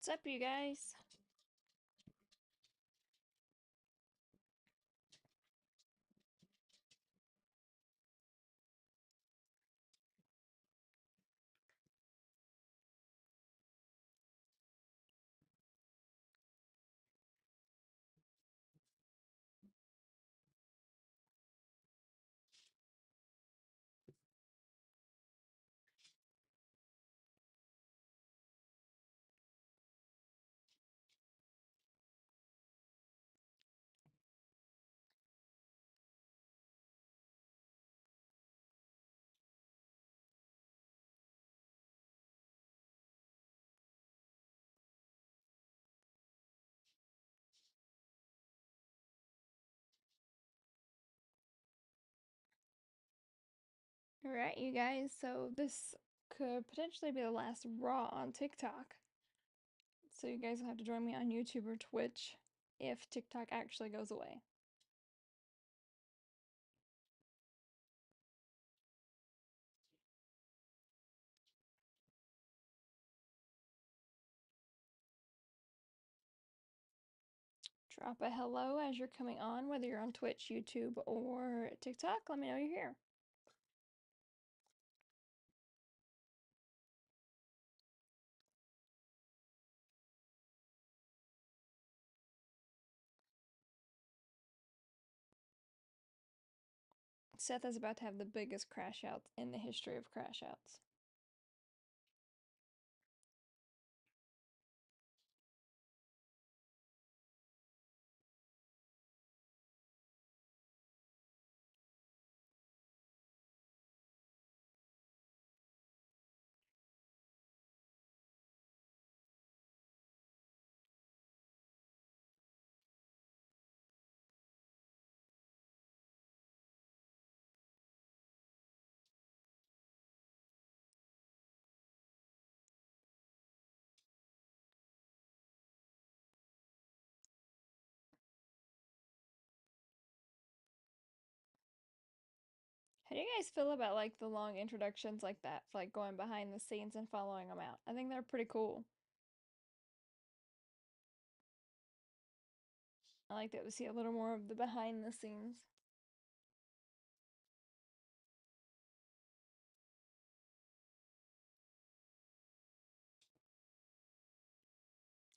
What's up, you guys? Alright, you guys, so this could potentially be the last Raw on TikTok. So you guys will have to join me on YouTube or Twitch if TikTok actually goes away. Drop a hello as you're coming on, whether you're on Twitch, YouTube, or TikTok. Let me know you're here. Seth is about to have the biggest crash out in the history of crash outs. How do you guys feel about like the long introductions like that, like going behind the scenes and following them out? I think they're pretty cool. I like that we see a little more of the behind the scenes.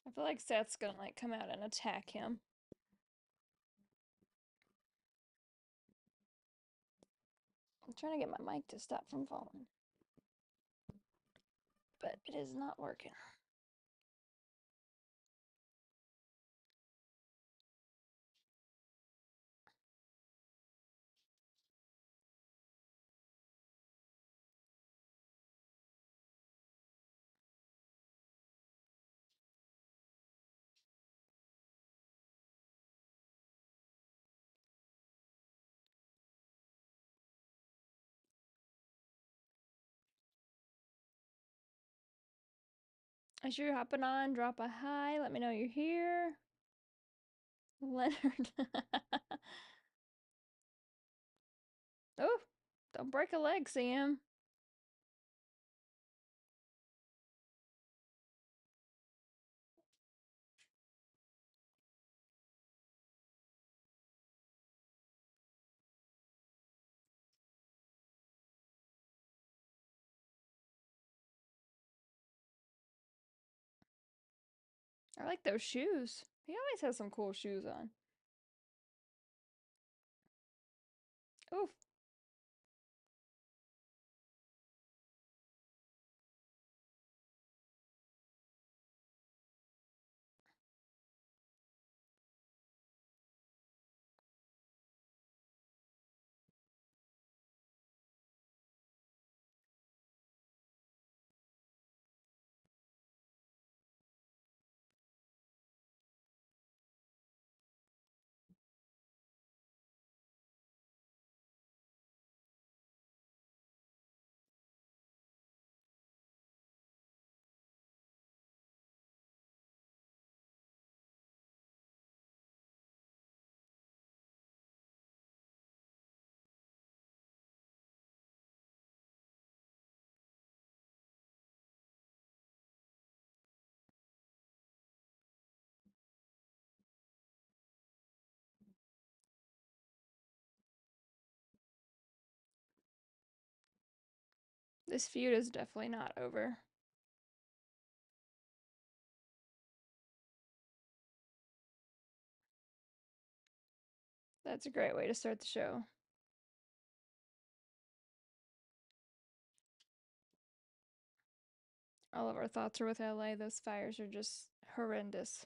I feel like Seth's gonna like come out and attack him. I'm trying to get my mic to stop from falling, but it is not working. As you're hopping on, drop a hi. Let me know you're here. Leonard. Oh, don't break a leg, Sam. I like those shoes. He always has some cool shoes on. Oof. This feud is definitely not over. That's a great way to start the show. All of our thoughts are with LA. Those fires are just horrendous.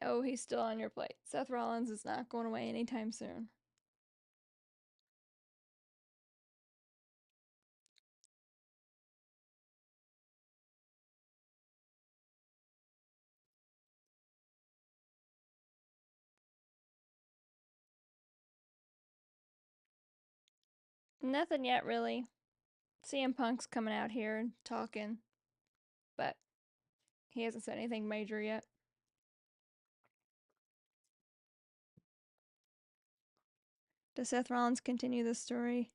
Oh, he's still on your plate. Seth Rollins is not going away anytime soon. Nothing yet, really. CM Punk's coming out here and talking, but he hasn't said anything major yet. Does Seth Rollins continue this story?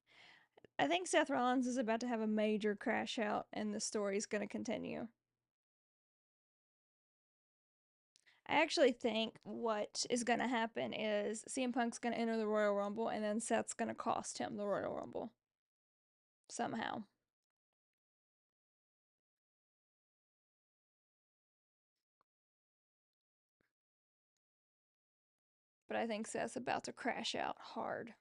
I think Seth Rollins is about to have a major crash out, and the story's going to continue. I actually think what is going to happen is CM Punk's going to enter the Royal Rumble, and then Seth's going to cost him the Royal Rumble somehow. But I think Seth's about to crash out hard.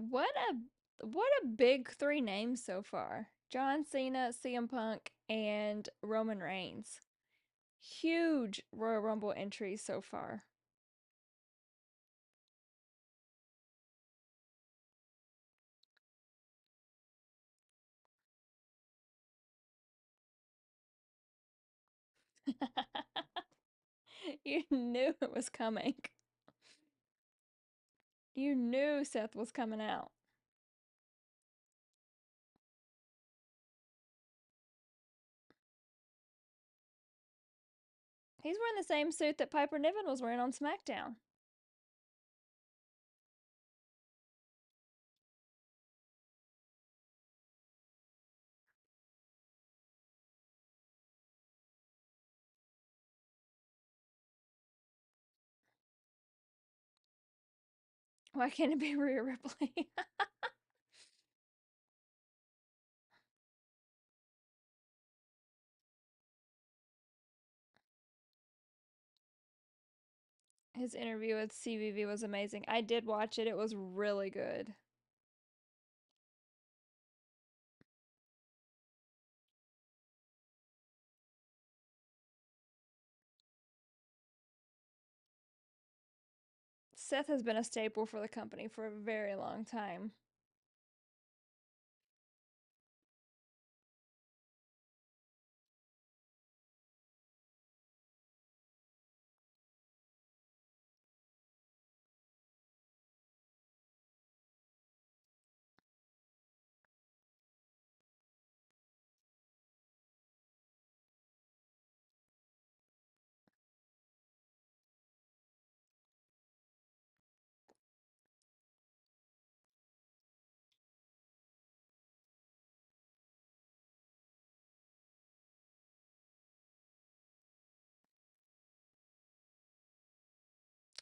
What a big three names so far. John Cena, CM Punk, and Roman Reigns. Huge Royal Rumble entries so far. You knew it was coming. You knew Seth was coming out. He's wearing the same suit that Piper Niven was wearing on SmackDown. Why can't it be Rhea Ripley? His interview with CVV was amazing. I did watch it. It was really good. Seth has been a staple for the company for a very long time.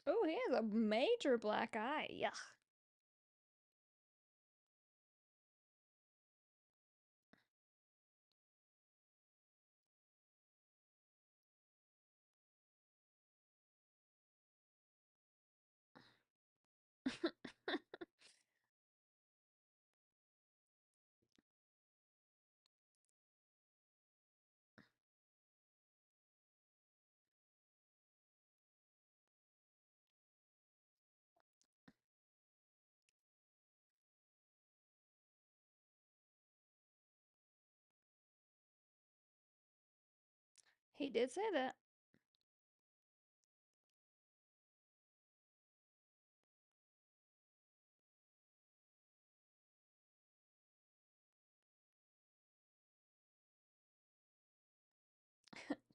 Oh, he has a major black eye. Yuck. He did say that.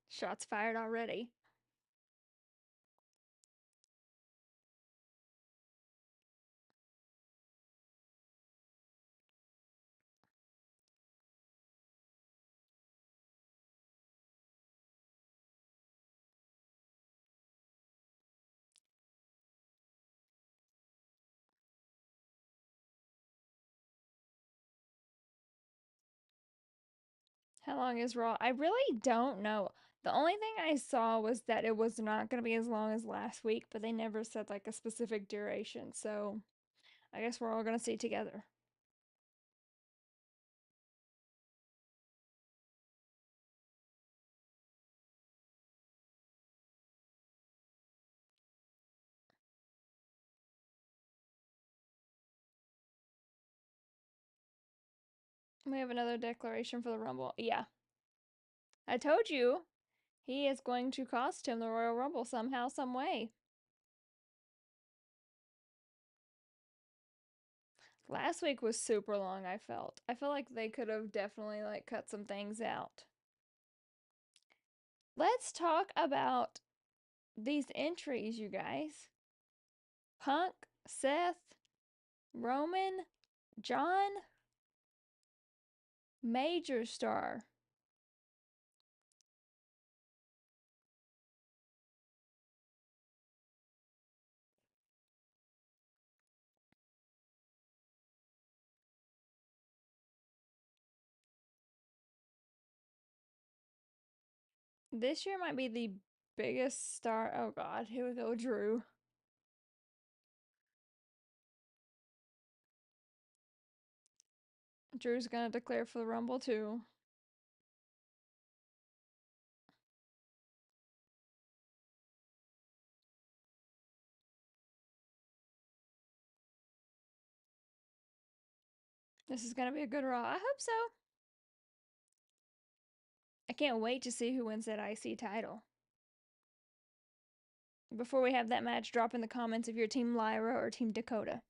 Shots fired already. How long is Raw? I really don't know. The only thing I saw was that it was not going to be as long as last week, but they never said like a specific duration. So I guess we're all going to see together. We have another declaration for the Rumble. Yeah, I told you he is going to cost him the Royal Rumble somehow, some way. Last week was super long, I felt. I feel like they could have definitely like cut some things out. Let's talk about these entries, you guys. Punk, Seth, Roman, John, Major Star. This year might be the biggest star. Oh God, here we go, Drew. Drew's gonna declare for the Rumble too. This is gonna be a good Raw. I hope so. I can't wait to see who wins that IC title. Before we have that match, drop in the comments if you're Team Lyra or Team Dakota.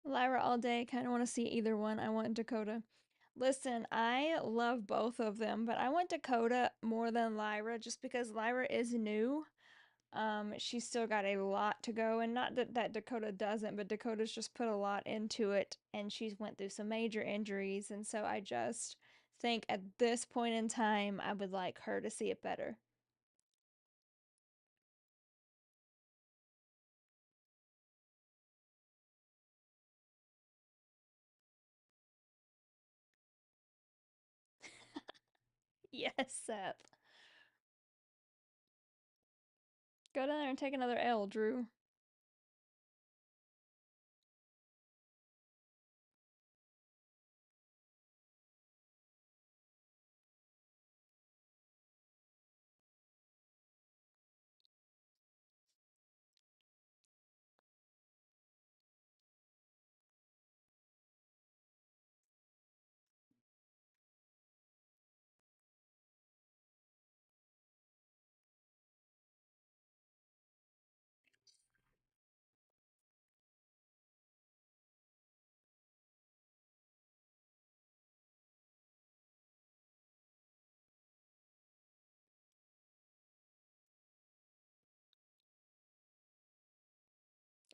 Lyra all day. Kind of want to see either one. I want Dakota. Listen, I love both of them, but I want Dakota more than Lyra just because Lyra is new. She's still got a lot to go, and not that Dakota doesn't, but Dakota's just put a lot into it, and she's went through some major injuries, and so I just think at this point in time, I would like her to see it better. Yes, Seth. Go down there and take another L, Drew.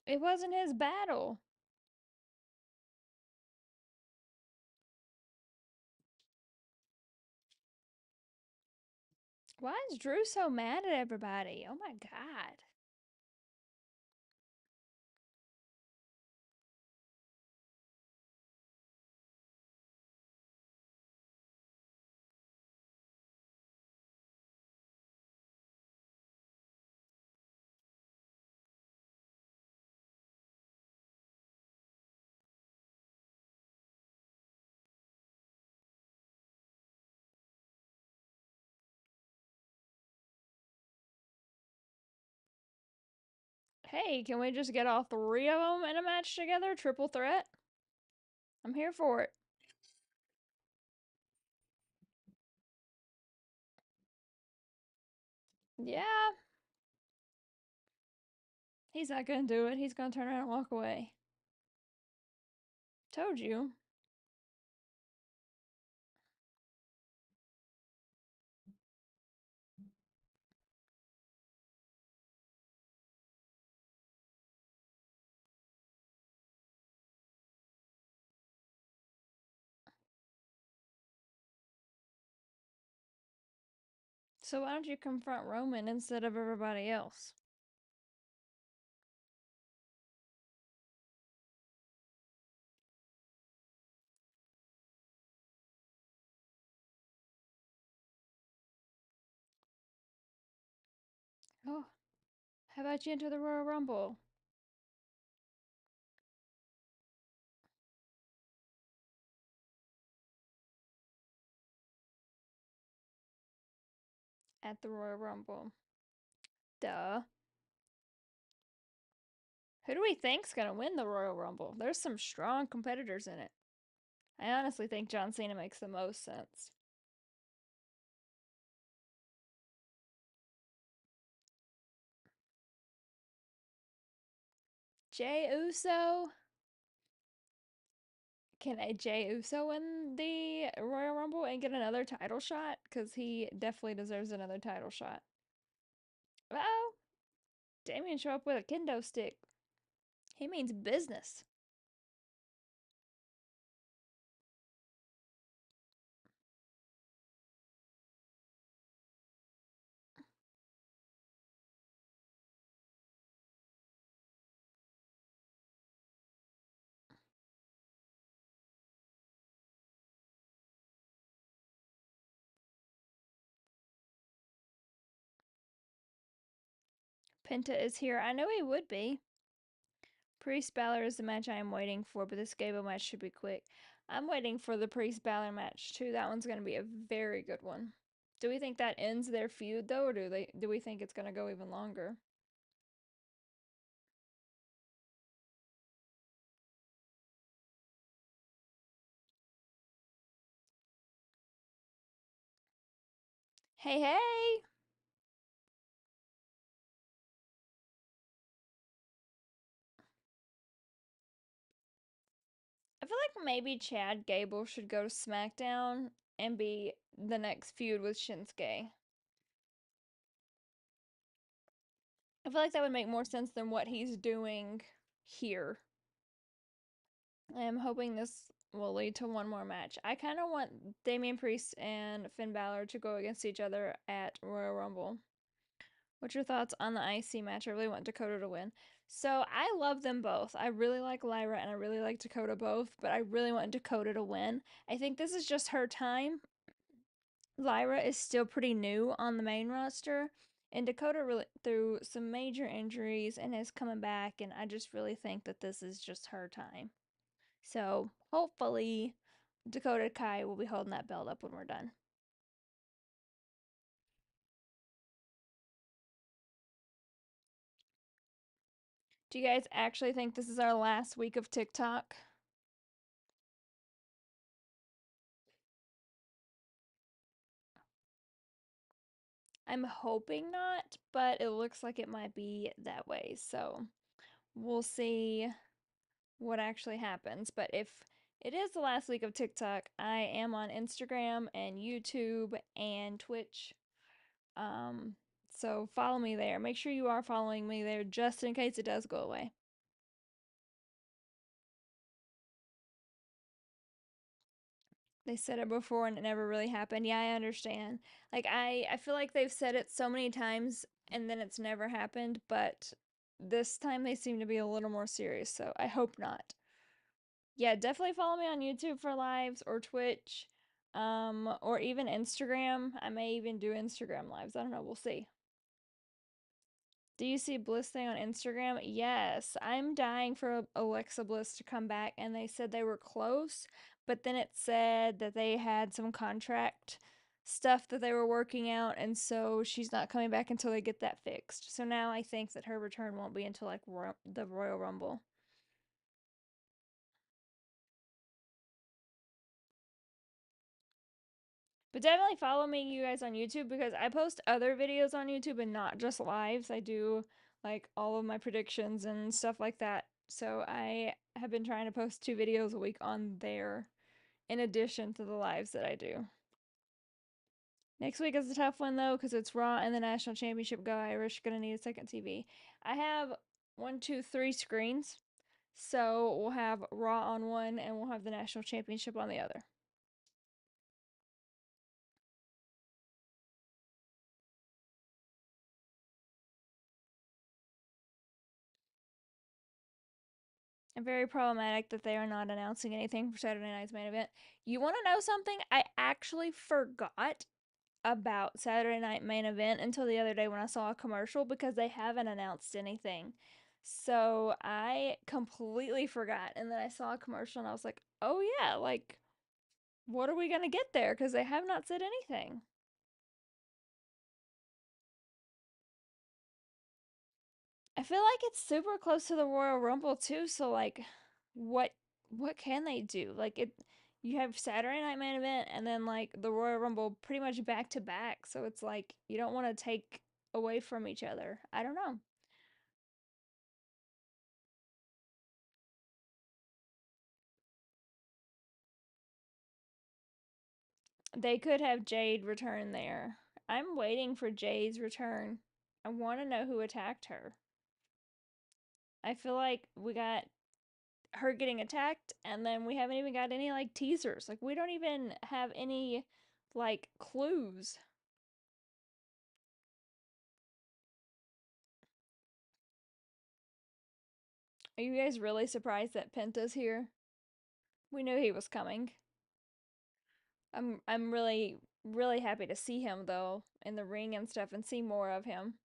It wasn't his battle. Why is Drew so mad at everybody? Oh my god. Hey, can we just get all three of them in a match together? Triple threat? I'm here for it. Yeah, he's not gonna do it. He's gonna turn around and walk away. Told you. So why don't you confront Roman instead of everybody else? Oh, how about you enter the Royal Rumble at the Royal Rumble? Duh. Who do we think's gonna win the Royal Rumble? There's some strong competitors in it. I honestly think John Cena makes the most sense. Jay Uso? Can a Jay Uso win the Royal Rumble and get another title shot? Because he definitely deserves another title shot. Oh, Damien show up with a kendo stick. He means business. Penta is here. I know he would be. Priest Balor is the match I am waiting for, but this Gable match should be quick. I'm waiting for the Priest Balor match too. That one's going to be a very good one. Do we think that ends their feud though, or do we think it's going to go even longer? Hey, hey! I feel like maybe Chad Gable should go to SmackDown and be the next feud with Shinsuke. I feel like that would make more sense than what he's doing here. I'm hoping this will lead to one more match. I kind of want Damian Priest and Finn Balor to go against each other at Royal Rumble. What's your thoughts on the IC match? I really want Dakota to win. So I love them both. I really like Lyra and I really like Dakota both, but I really want Dakota to win. I think this is just her time. Lyra is still pretty new on the main roster, and Dakota really through some major injuries and is coming back, and I just really think that this is just her time. So hopefully Dakota Kai will be holding that belt up when we're done. Do you guys actually think this is our last week of TikTok? I'm hoping not, but it looks like it might be that way. So we'll see what actually happens. But if it is the last week of TikTok, I am on Instagram and YouTube and Twitch. Um, so follow me there. Make sure you are following me there just in case it does go away. They said it before and it never really happened. Yeah, I understand. Like I feel like they've said it so many times and then it's never happened, but this time they seem to be a little more serious, so I hope not. Yeah, definitely follow me on YouTube for lives or Twitch, or even Instagram. I may even do Instagram lives. I don't know, we'll see. Do you see Bliss thing on Instagram? Yes, I'm dying for Alexa Bliss to come back, and they said they were close, but then it said that they had some contract stuff that they were working out, and so she's not coming back until they get that fixed. So now I think that her return won't be until like the Royal Rumble. But definitely follow me, you guys, on YouTube because I post other videos on YouTube and not just lives. I do like all of my predictions and stuff like that. So I have been trying to post 2 videos a week on there in addition to the lives that I do. Next week is a tough one though because it's Raw and the National Championship go Irish. Gonna need a second TV. I have one, two, three screens. So we'll have Raw on one and we'll have the National Championship on the other. And very problematic that they are not announcing anything for Saturday night's main event. You want to know something? I actually forgot about Saturday night main event until the other day when I saw a commercial because they haven't announced anything. So I completely forgot. And then I saw a commercial and I was like, oh yeah, like, what are we going to get there? Because they have not said anything. I feel like it's super close to the Royal Rumble too, so like what what can they do? Like it you have Saturday night main event and then like the Royal Rumble pretty much back to back. So it's like you don't want to take away from each other. I don't know. They could have Jade return there. I'm waiting for Jade's return. I want to know who attacked her. I feel like we got her getting attacked and then we haven't even got any like teasers. Like we don't even have any like clues. Are you guys really surprised that Penta's here? We knew he was coming. I'm really happy to see him though in the ring and stuff and see more of him.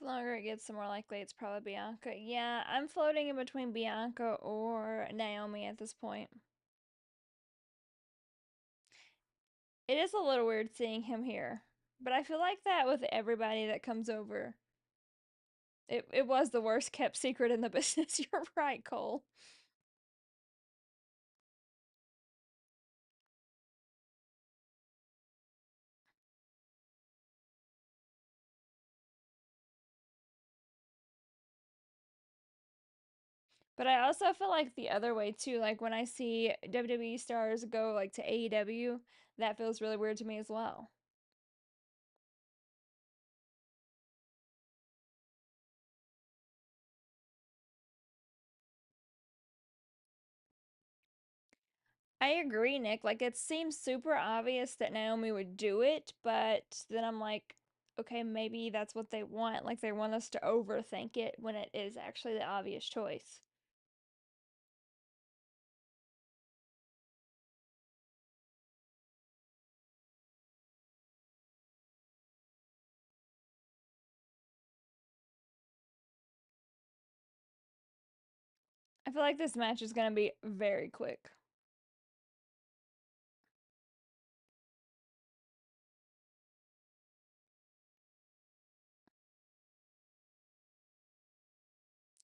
The longer it gets, the more likely it's probably Bianca. Yeah, I'm floating in between Bianca or Naomi at this point. It is a little weird seeing him here, but I feel like that with everybody that comes over. It was the worst kept secret in the business. You're right, Cole. But I also feel like the other way too. Like when I see WWE stars go like to AEW, that feels really weird to me as well. I agree, Nick. Like it seems super obvious that Naomi would do it, but then I'm like, okay, maybe that's what they want. Like they want us to overthink it when it is actually the obvious choice. I feel like this match is going to be very quick.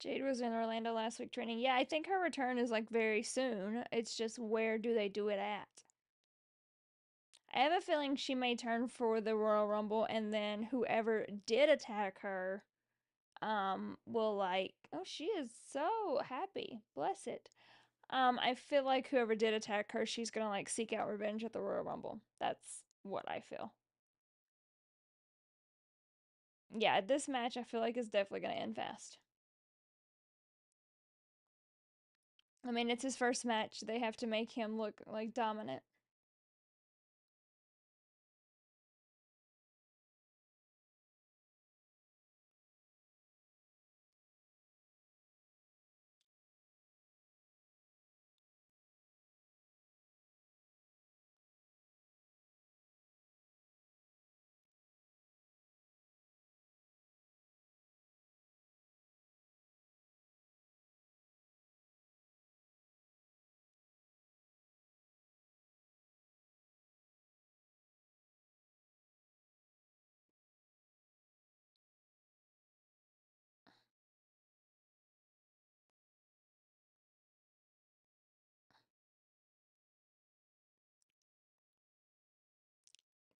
Jade was in Orlando last week training. Yeah, I think her return is like very soon. It's just where do they do it at? I have a feeling she may turn for the Royal Rumble and then whoever did attack her, will like, oh, she is so happy. Bless it. I feel like whoever did attack her, she's gonna like seek out revenge at the Royal Rumble. That's what I feel. Yeah, this match I feel like is definitely gonna end fast. I mean, it's his first match. They have to make him look like dominant.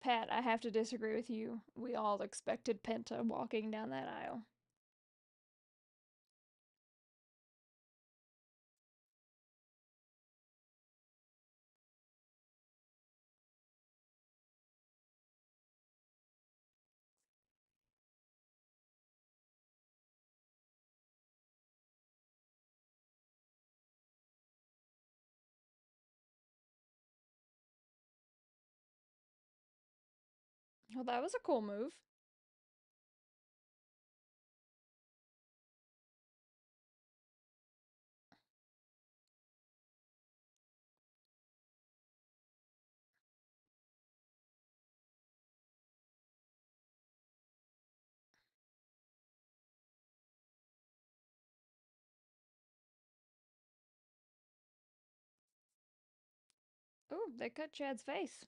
Pat, I have to disagree with you. We all expected Penta walking down that aisle. Well, that was a cool move. Ooh, they cut Chad's face.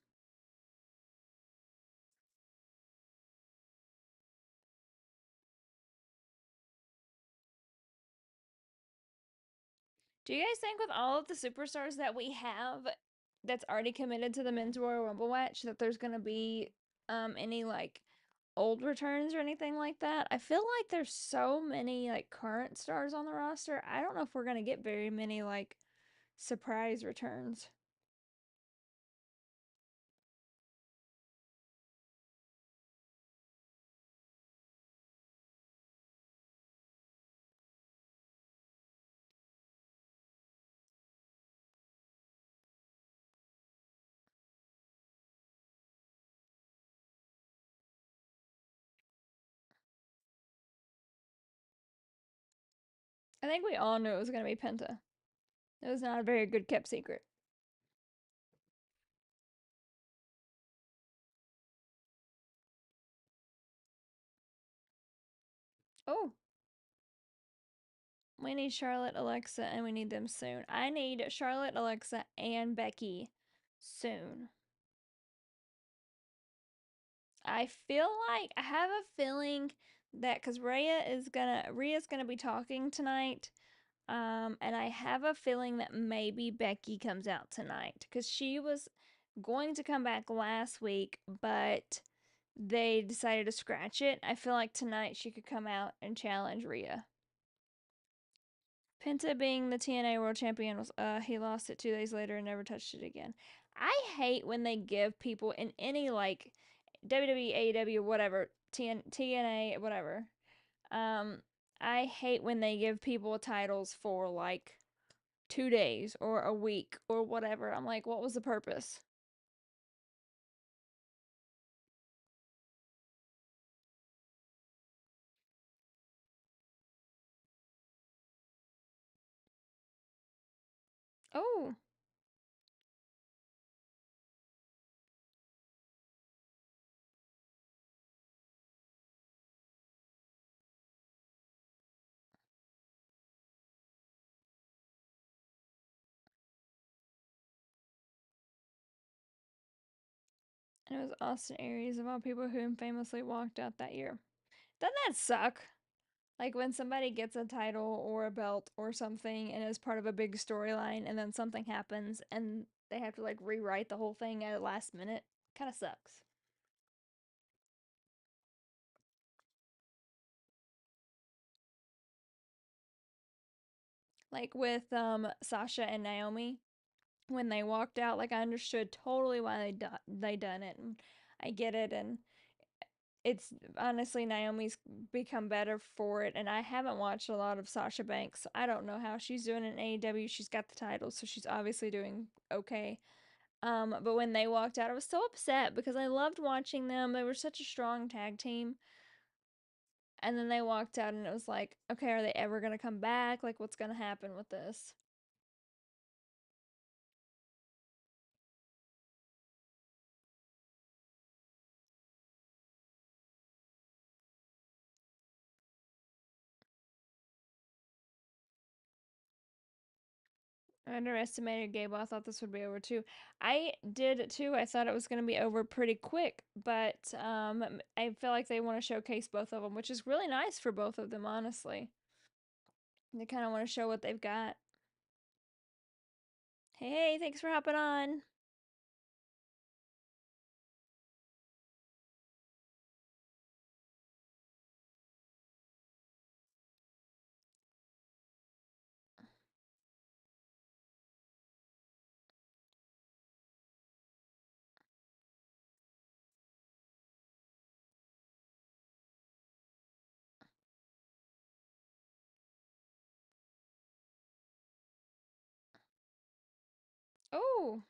Do you guys think with all of the superstars that we have that's already committed to the men's Royal Rumble match that there's gonna be any like old returns or anything like that? I feel like there's so many like current stars on the roster. I don't know if we're gonna get very many like surprise returns. I think we all knew it was gonna be Penta. It was not a very good kept secret. Oh, we need Charlotte, Alexa, and we need them soon. I need Charlotte, Alexa, and Becky soon. I feel like I have a feeling that because Rhea's gonna be talking tonight, and I have a feeling that maybe Becky comes out tonight because she was going to come back last week, but they decided to scratch it. I feel like tonight she could come out and challenge Rhea. Penta being the TNA World Champion was he lost it 2 days later and never touched it again. I hate when they give people in any like WWE, AEW, whatever, TNA, whatever. Um, I hate when they give people titles for like 2 days or a week or whatever. I'm like, what was the purpose? Oh, and it was Austin Aries of all people who famously walked out that year. Doesn't that suck? Like when somebody gets a title or a belt or something and is part of a big storyline and then something happens and they have to like rewrite the whole thing at the last minute. Kind of sucks. Like with Sasha and Naomi when they walked out, like I understood totally why they done it, and I get it, and it's honestly Naomi's become better for it, and I haven't watched a lot of Sasha Banks. So I don't know how she's doing in AEW. She's got the title, so she's obviously doing okay. But when they walked out, I was so upset because I loved watching them. They were such a strong tag team. And then they walked out, and it was like, okay, are they ever gonna come back? Like, what's gonna happen with this? I underestimated Gable. I thought this would be over too. I did too. I thought it was going to be over pretty quick, but I feel like they want to showcase both of them, which is really nice for both of them, honestly. They kind of want to show what they've got. Hey, thanks for hopping on. Oh,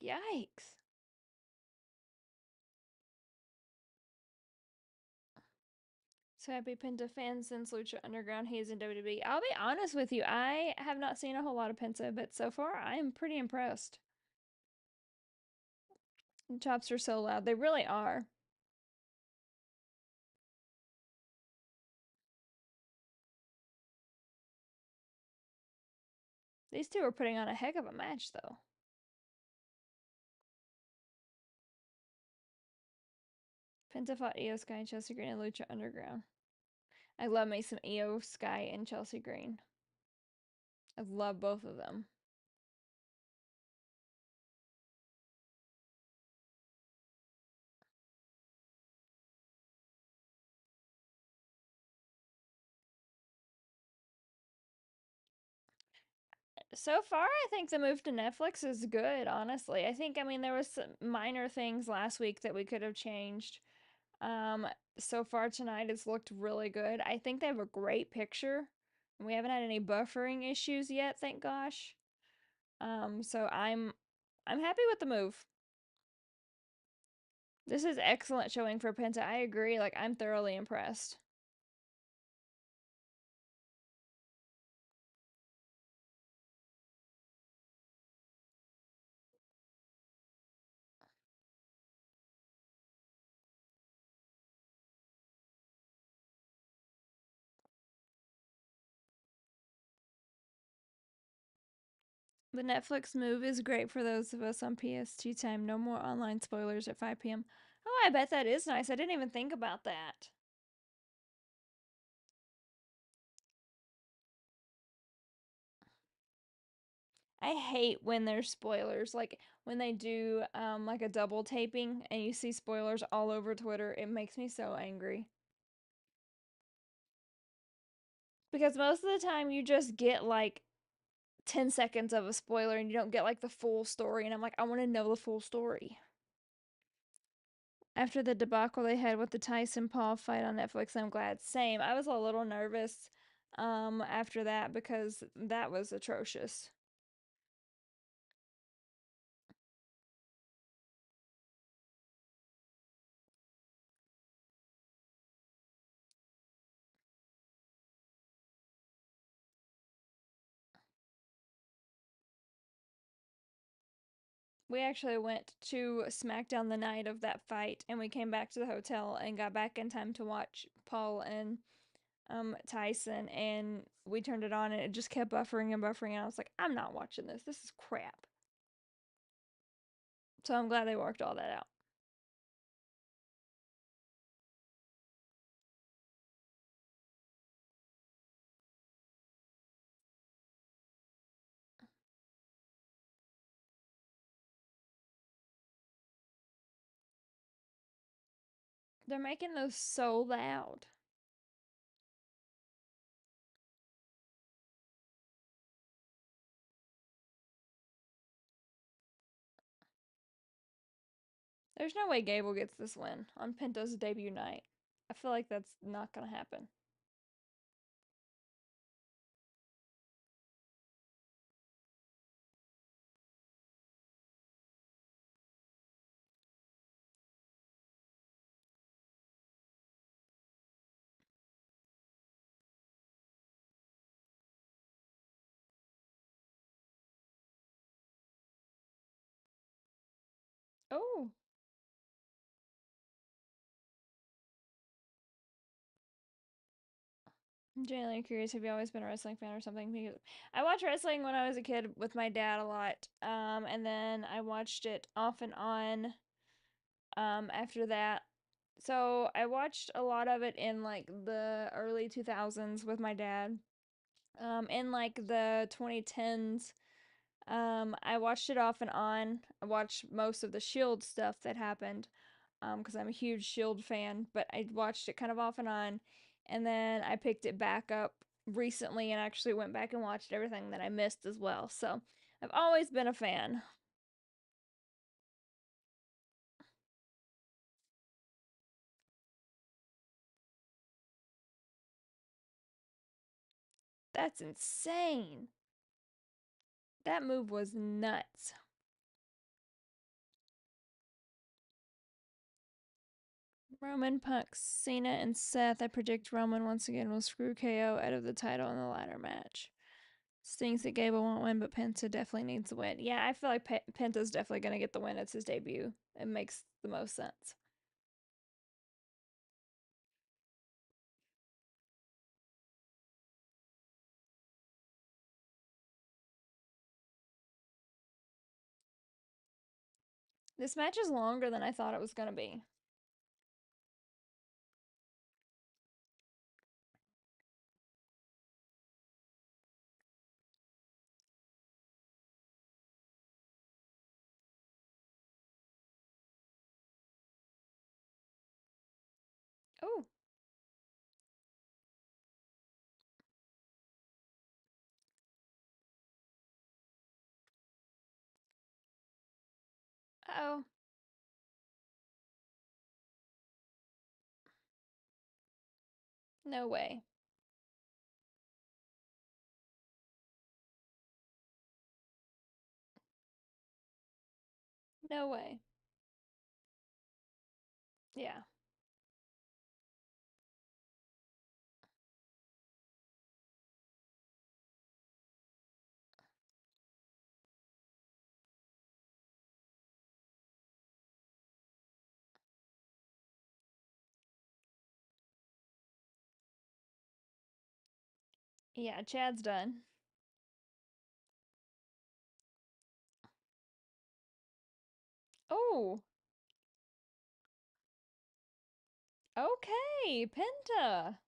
yikes. So happy Penta fan since Lucha Underground. He is in WWE. I'll be honest with you, I have not seen a whole lot of Penta, but so far I am pretty impressed. The chops are so loud. They really are. These two are putting on a heck of a match, though. Penta fought Io Sky and Chelsea Green and Lucha Underground. I love me some Io Sky and Chelsea Green. I love both of them. So far, I think the move to Netflix is good, honestly. I mean, there was some minor things last week that we could have changed. Um, so far tonight, it's looked really good. I think they have a great picture. We haven't had any buffering issues yet, thank gosh. So I'm happy with the move. This is excellent showing for Penta. I agree. Like I'm thoroughly impressed. The Netflix move is great for those of us on PST time. No more online spoilers at 5 p.m. Oh, I bet that is nice. I didn't even think about that. I hate when there's spoilers. Like when they do like a double taping and you see spoilers all over Twitter, it makes me so angry. Because most of the time you just get like 10 seconds of a spoiler and you don't get like the full story and I'm like I want to know the full story. After the debacle they had with the Tyson Paul fight on Netflix, I'm glad. Same. I was a little nervous after that because that was atrocious. We actually went to SmackDown the night of that fight and we came back to the hotel and got back in time to watch Paul and Tyson and we turned it on and it just kept buffering and buffering and I was like, I'm not watching this. This is crap. So I'm glad they worked all that out. They're making those so loud. There's no way Gable gets this win on Penta's debut night. I feel like that's not gonna happen. Oh, I'm genuinely curious. Have you always been a wrestling fan or something? Because I watched wrestling when I was a kid with my dad a lot, and then I watched it off and on after that. So I watched a lot of it in like the early 2000s with my dad. In like the 2010s, I watched it off and on. I watched most of the Shield stuff that happened, because I'm a huge Shield fan. But I watched it kind of off and on, and then I picked it back up recently and actually went back and watched everything that I missed as well. So I've always been a fan. That's insane. That move was nuts. Roman, Punk, Cena, and Seth. I predict Roman once again will screw KO out of the title in the ladder match. Stings that Gable won't win, but Penta definitely needs the win. Yeah, I feel like Penta's definitely going to get the win. It's his debut. It makes the most sense. This match is longer than I thought it was going to be. Oh, oh, no way. No way. Yeah. Yeah, Chad's done. Oh, okay. Penta.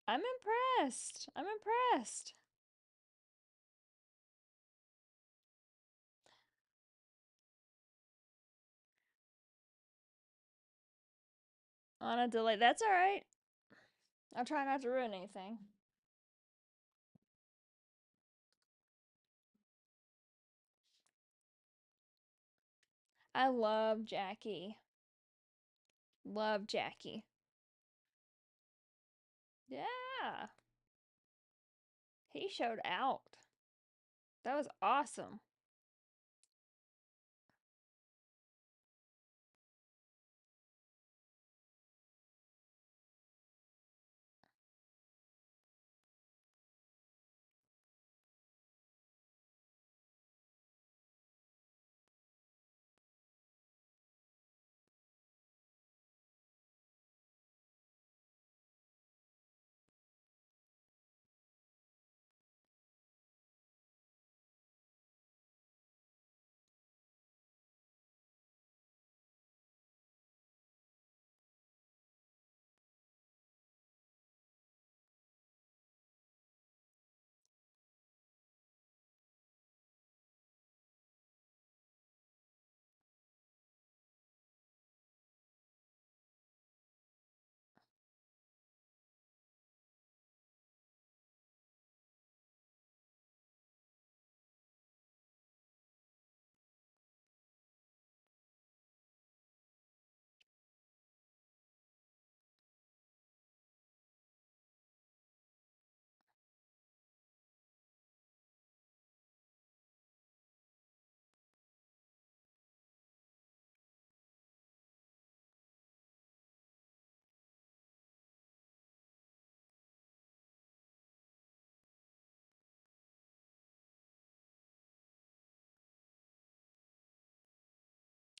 I'm impressed. I'm impressed. On a delay. That's all right. I'll try not to ruin anything. I love Jackie. Love Jackie. Yeah. He showed out. That was awesome.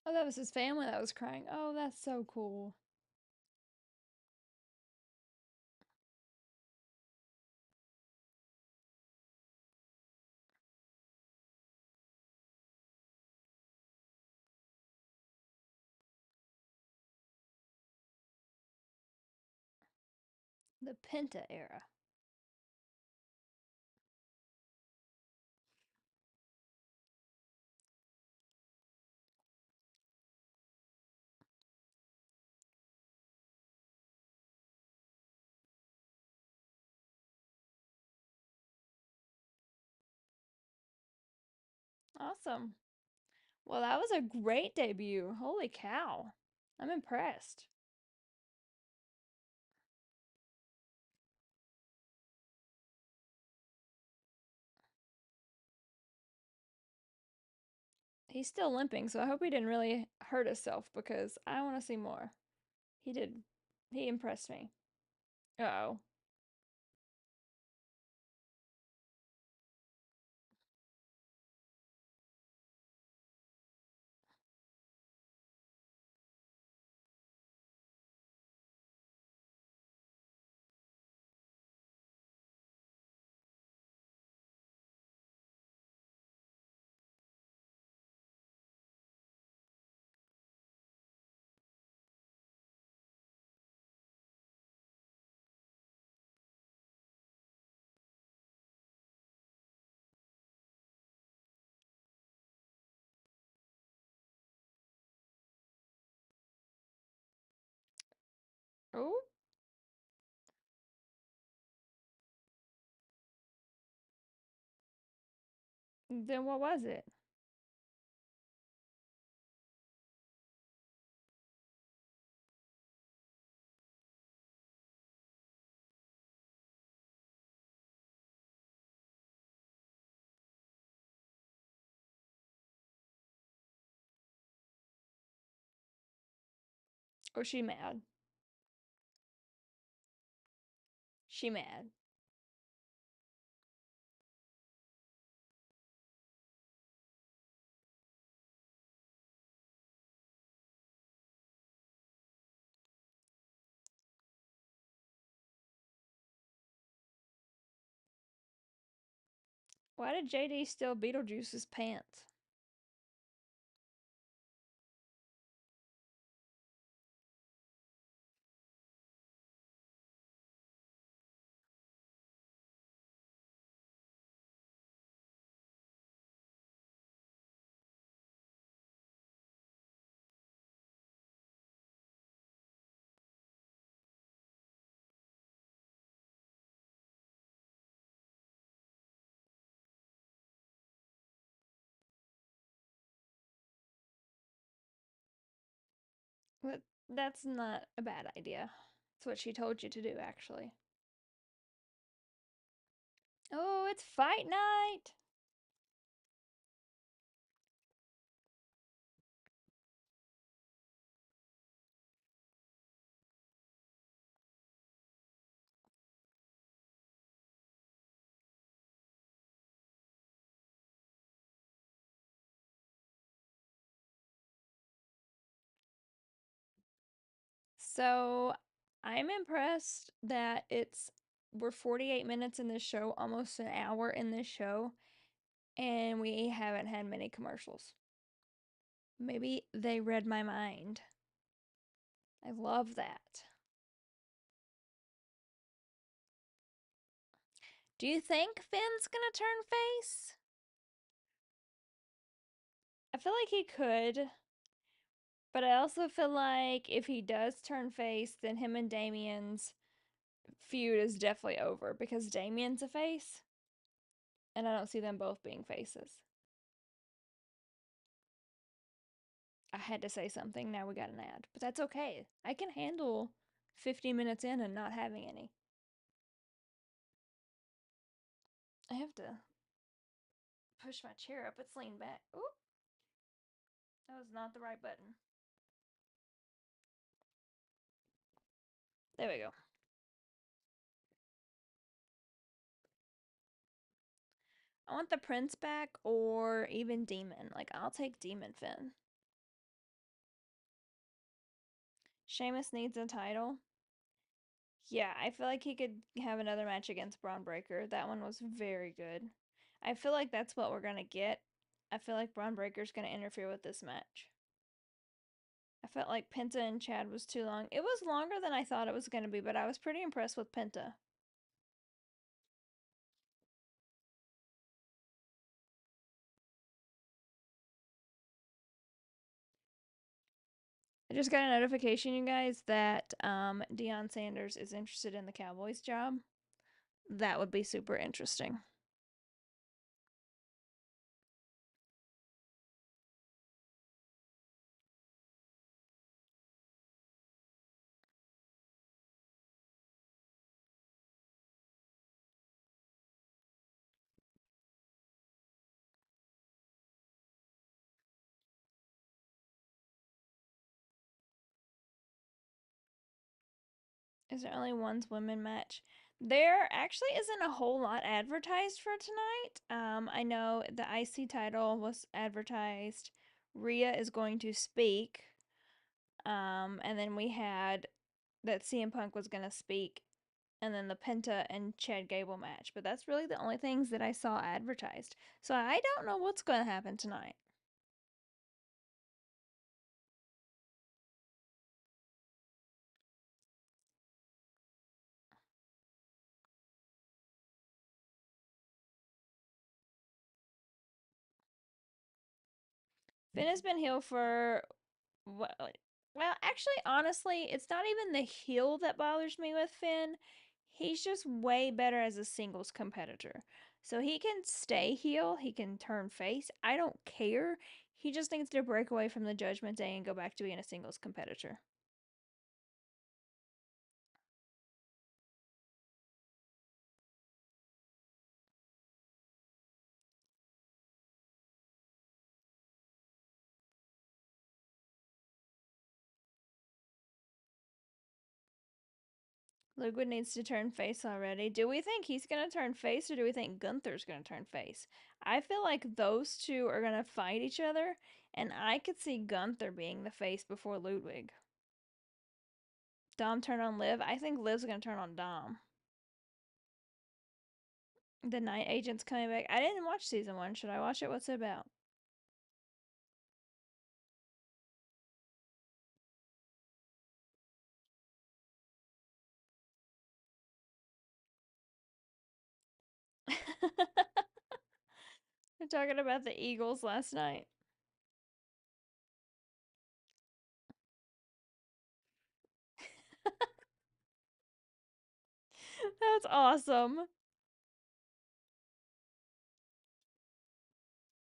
Oh, that was his family that was crying. Oh, that's so cool. The Penta era. Awesome. Well, that was a great debut. Holy cow. I'm impressed. He's still limping, so I hope he didn't really hurt himself because I want to see more. He did. He impressed me. Uh-oh. Oh, then what was it? Or she mad? She mad. Why did JD steal Beetlejuice's pants? But that's not a bad idea. It's what she told you to do, actually. Oh, it's fight night! So I'm impressed that we're 48 minutes in this show, almost an hour in this show, and we haven't had many commercials. Maybe they read my mind. I love that. Do you think Finn's gonna turn face? I feel like he could, but I also feel like if he does turn face, then him and Damien's feud is definitely over because Damien's a face, and I don't see them both being faces. I had to say something, now we got an ad, but that's okay. I can handle 50 minutes in and not having any. I have to push my chair up, it's leaned back. Oop, that was not the right button. There we go. I want the prince back or even demon. Like, I'll take demon Finn. Sheamus needs a title. Yeah, I feel like he could have another match against Braun Breaker. That one was very good. I feel like that's what we're gonna get. I feel like Braun Breaker's gonna interfere with this match. I felt like Penta and Chad was too long. It was longer than I thought it was gonna be, but I was pretty impressed with Penta. I just got a notification, you guys, that Deion Sanders is interested in the Cowboys job. That would be super interesting. Is there only one women match? There actually isn't a whole lot advertised for tonight. I know the IC title was advertised. Rhea is going to speak. And then we had that CM Punk was going to speak. And then the Penta and Chad Gable match. But that's really the only things that I saw advertised. So I don't know what's going to happen tonight. Finn has been heel for well, actually, honestly, it's not even the heel that bothers me with Finn. He's just way better as a singles competitor. So he can stay heel, he can turn face. I don't care. He just needs to break away from the Judgment Day and go back to being a singles competitor. Ludwig needs to turn face already. Do we think he's going to turn face or do we think Gunther's going to turn face? I feel like those two are going to fight each other, and I could see Gunther being the face before Ludwig. Dom turn on Liv. I think Liv's going to turn on Dom. The Night Agent's coming back. I didn't watch season one. Should I watch it? What's it about? We're talking about the Eagles last night. That's awesome.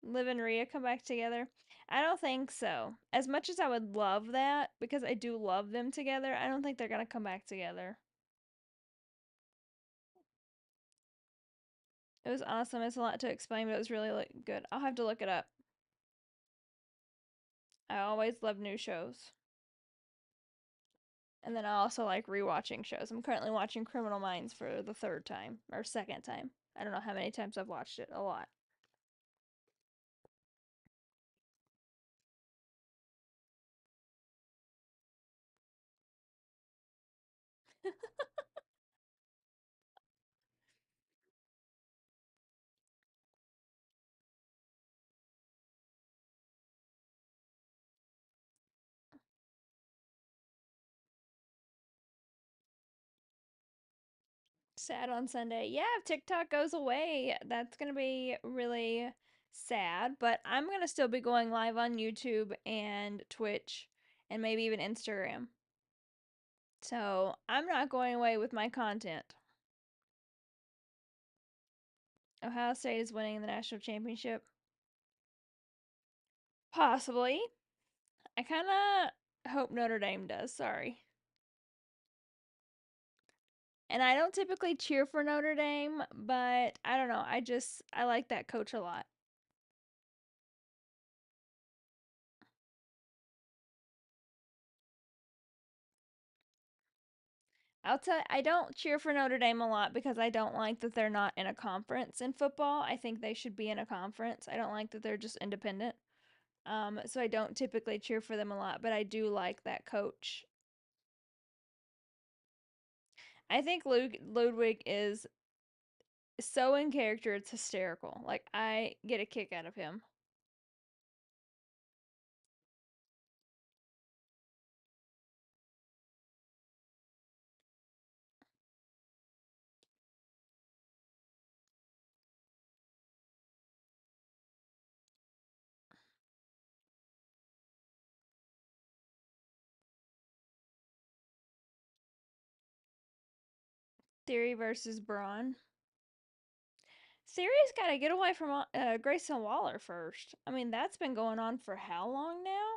Liv and Rhea come back together. I don't think so. As much as I would love that, because I do love them together, I don't think they're going to come back together. It was awesome. It's a lot to explain, but it was really good. I'll have to look it up. I always love new shows. And then I also like rewatching shows. I'm currently watching Criminal Minds for the third time or second time. I don't know how many times I've watched it. A lot. Sad on Sunday. Yeah, if TikTok goes away, that's going to be really sad. But I'm going to still be going live on YouTube and Twitch and maybe even Instagram. So I'm not going away with my content. Ohio State is winning the national championship. Possibly. I kind of hope Notre Dame does. Sorry. And I don't typically cheer for Notre Dame, but I don't know. I like that coach a lot. I don't cheer for Notre Dame a lot because I don't like that they're not in a conference in football. I think they should be in a conference. I don't like that they're just independent. So I don't typically cheer for them a lot, but I do like that coach I think Ludwig is so in character, it's hysterical. Like, I get a kick out of him. Theory versus Braun. Theory's got to get away from Grayson Waller first. I mean, that's been going on for how long now?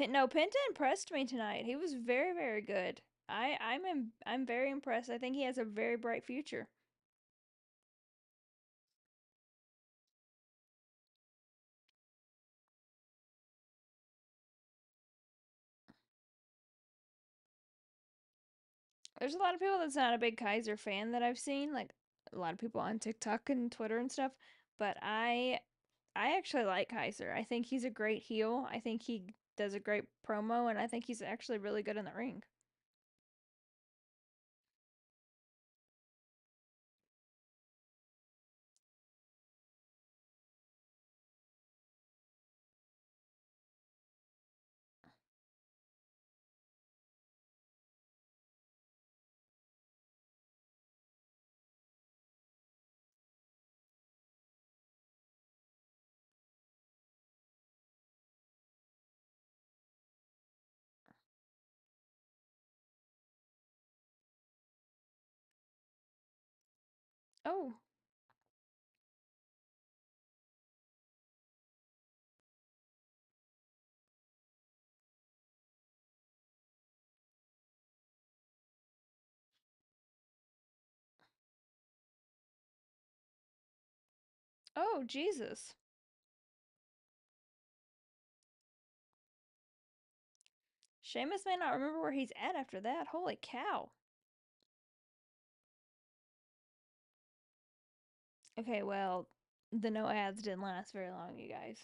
No, Penta impressed me tonight. He was very, very good. I'm very impressed. I think he has a very bright future. There's a lot of people that's not a big Kaiser fan that I've seen, like a lot of people on TikTok and Twitter and stuff. But I actually like Kaiser. I think he's a great heel. I think he does a great promo, and I think he's actually really good in the ring. Oh, oh, Jesus. Sheamus may not remember where he's at after that. Holy cow. Okay, well, the no ads didn't last very long, you guys.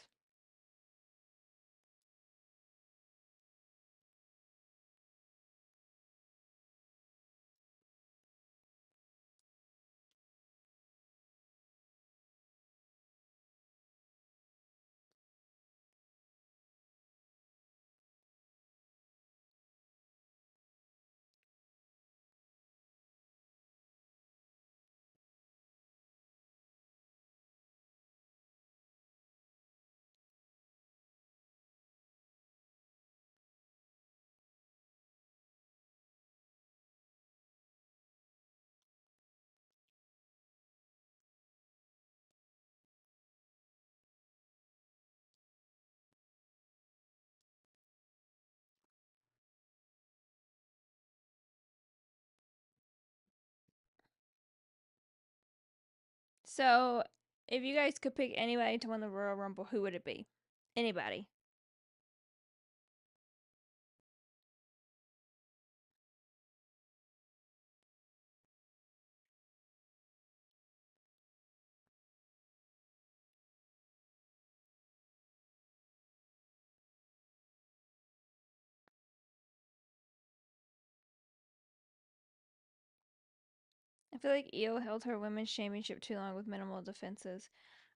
So, if you guys could pick anybody to win the Royal Rumble, who would it be? Anybody. I feel like Io held her women's championship too long with minimal defenses.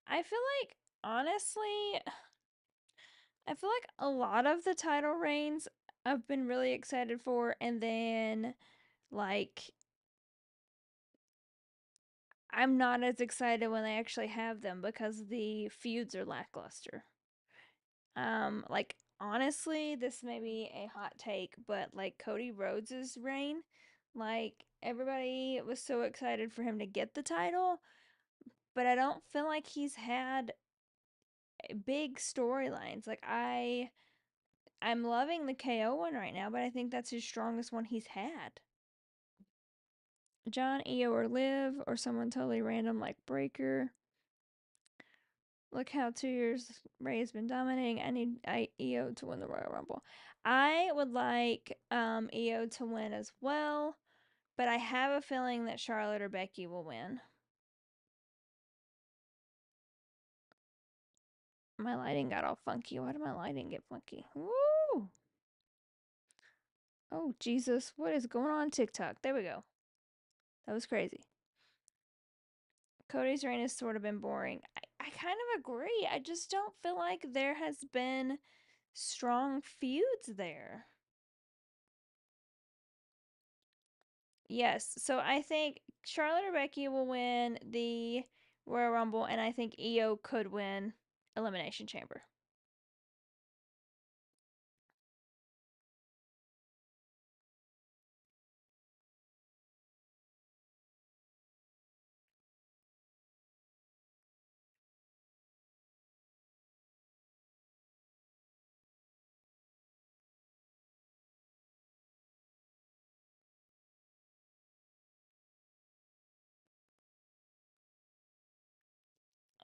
I feel like, honestly, I feel like a lot of the title reigns I've been really excited for, and then, like, I'm not as excited when they actually have them because the feuds are lackluster. Like, honestly, this may be a hot take, but like Cody Rhodes's reign, like everybody was so excited for him to get the title, but I don't feel like he's had big storylines. Like, I'm loving the KO one right now, but I think that's his strongest one he's had. John, Io, or Liv, or someone totally random like Breaker. Look how 2 years Ray has been dominating. I need Io to win the Royal Rumble. I would like Io to win as well, but I have a feeling that Charlotte or Becky will win. My lighting got all funky. Why did my lighting get funky? Woo! Oh, Jesus. What is going on TikTok? There we go. That was crazy. Cody's reign has sort of been boring. I kind of agree. I just don't feel like there has been strong feuds there. Yes, so I think Charlotte or Becky will win the Royal Rumble, and I think Io could win Elimination Chamber.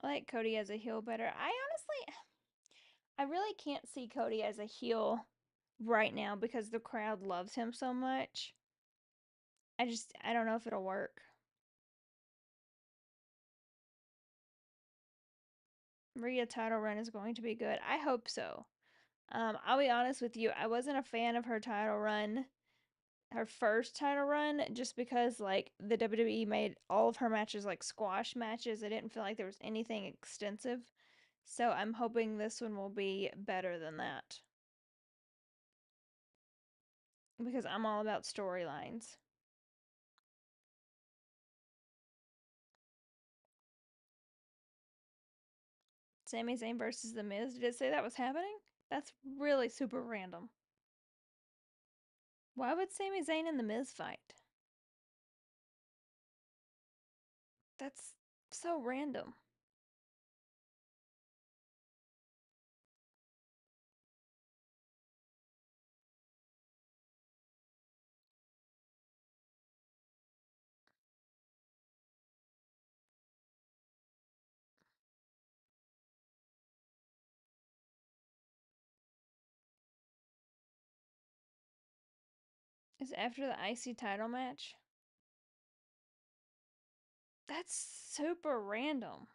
I like Cody as a heel better. I really can't see Cody as a heel right now because the crowd loves him so much. I don't know if it'll work. Rhea title run is going to be good. I hope so. I'll be honest with you, I wasn't a fan of her title run, her first title run, just because like the WWE made all of her matches like squash matches. I didn't feel like there was anything extensive. So I'm hoping this one will be better than that. Because I'm all about storylines. Sami Zayn versus The Miz. Did it say that was happening? That's really super random. Why would Sami Zayn and The Miz fight? That's so random. Is after the IC title match? That's super random.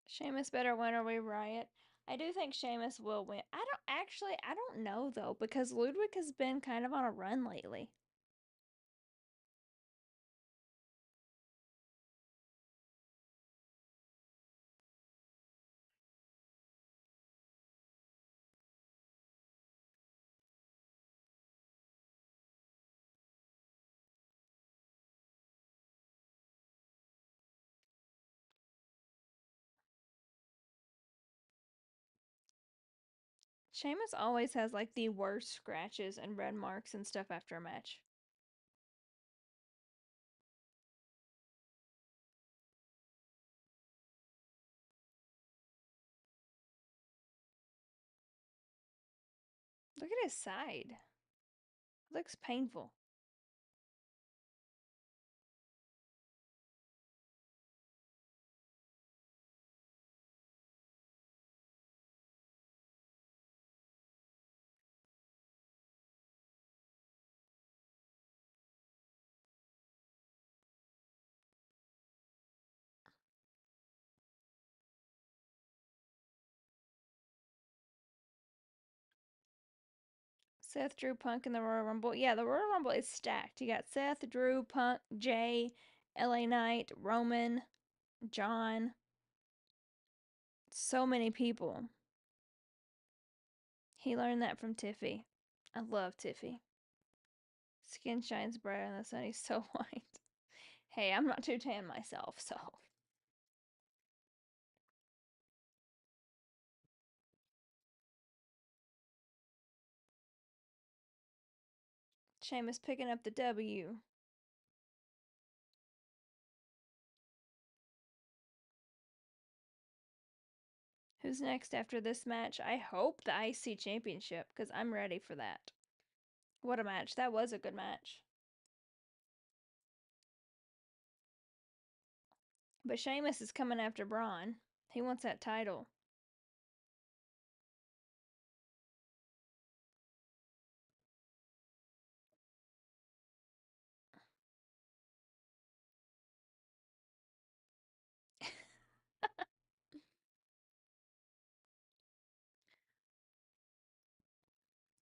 Sheamus better win or we riot. I do think Sheamus will win. I don't know though, because Ludwig has been kind of on a run lately. Sheamus always has like the worst scratches and red marks and stuff after a match. Look at his side. It looks painful. Seth, Drew, Punk in the Royal Rumble. Yeah, the Royal Rumble is stacked. You got Seth, Drew, Punk, Jay, LA Knight, Roman, John. So many people. He learned that from Tiffy. I love Tiffy. Skin shines brighter in the sun. He's so white. Hey, I'm not too tan myself, so. Sheamus picking up the W. Who's next after this match? I hope the IC Championship, because I'm ready for that. What a match. That was a good match. But Sheamus is coming after Braun. He wants that title.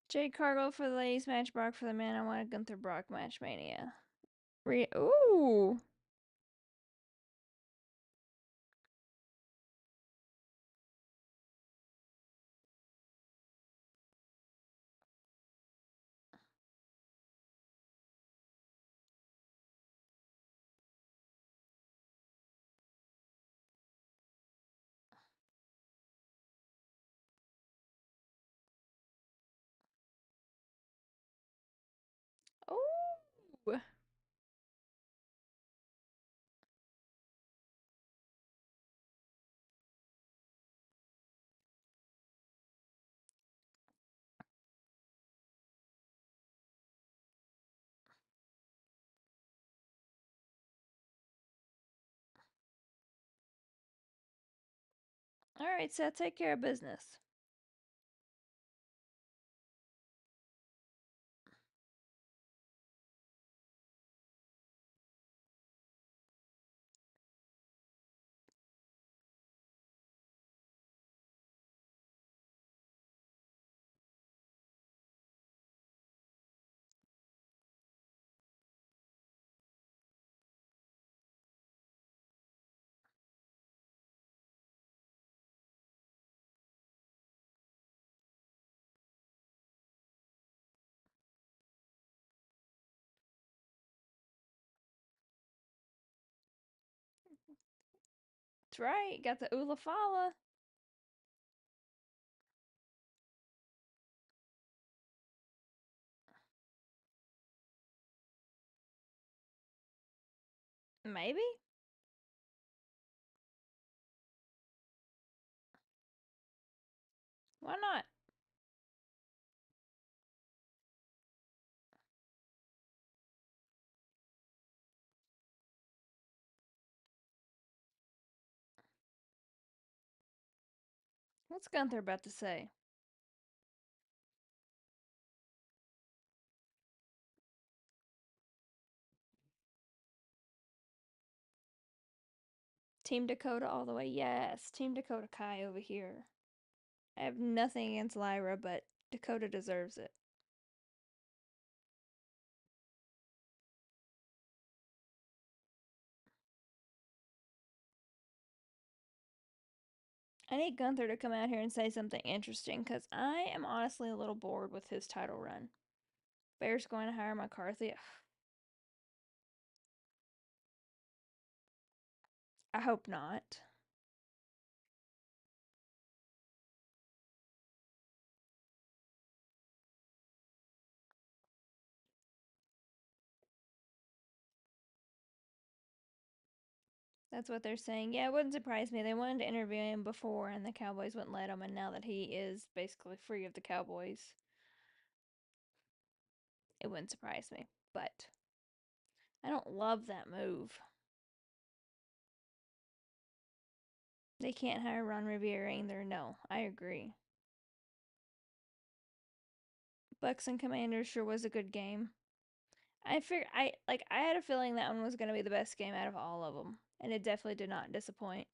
Jade Cargill for the ladies match, Brock for the men. I want a Gunther Brock match mania. Ooh. Ooh. Alright, Seth, take care of business. That's right, got the Ulafala. Maybe? Why not? What's Gunther about to say? Team Dakota all the way. Yes, Team Dakota Kai over here. I have nothing against Lyra, but Dakota deserves it. I need Gunther to come out here and say something interesting because I am honestly a little bored with his title run. Bear's going to hire McCarthy. I hope not. That's what they're saying. Yeah, it wouldn't surprise me. They wanted to interview him before, and the Cowboys wouldn't let him. And now that he is basically free of the Cowboys, it wouldn't surprise me. But I don't love that move. They can't hire Ron Rivera either. No, I agree. Bucks and Commanders sure was a good game. I had a feeling that one was going to be the best game out of all of them, and it definitely did not disappoint.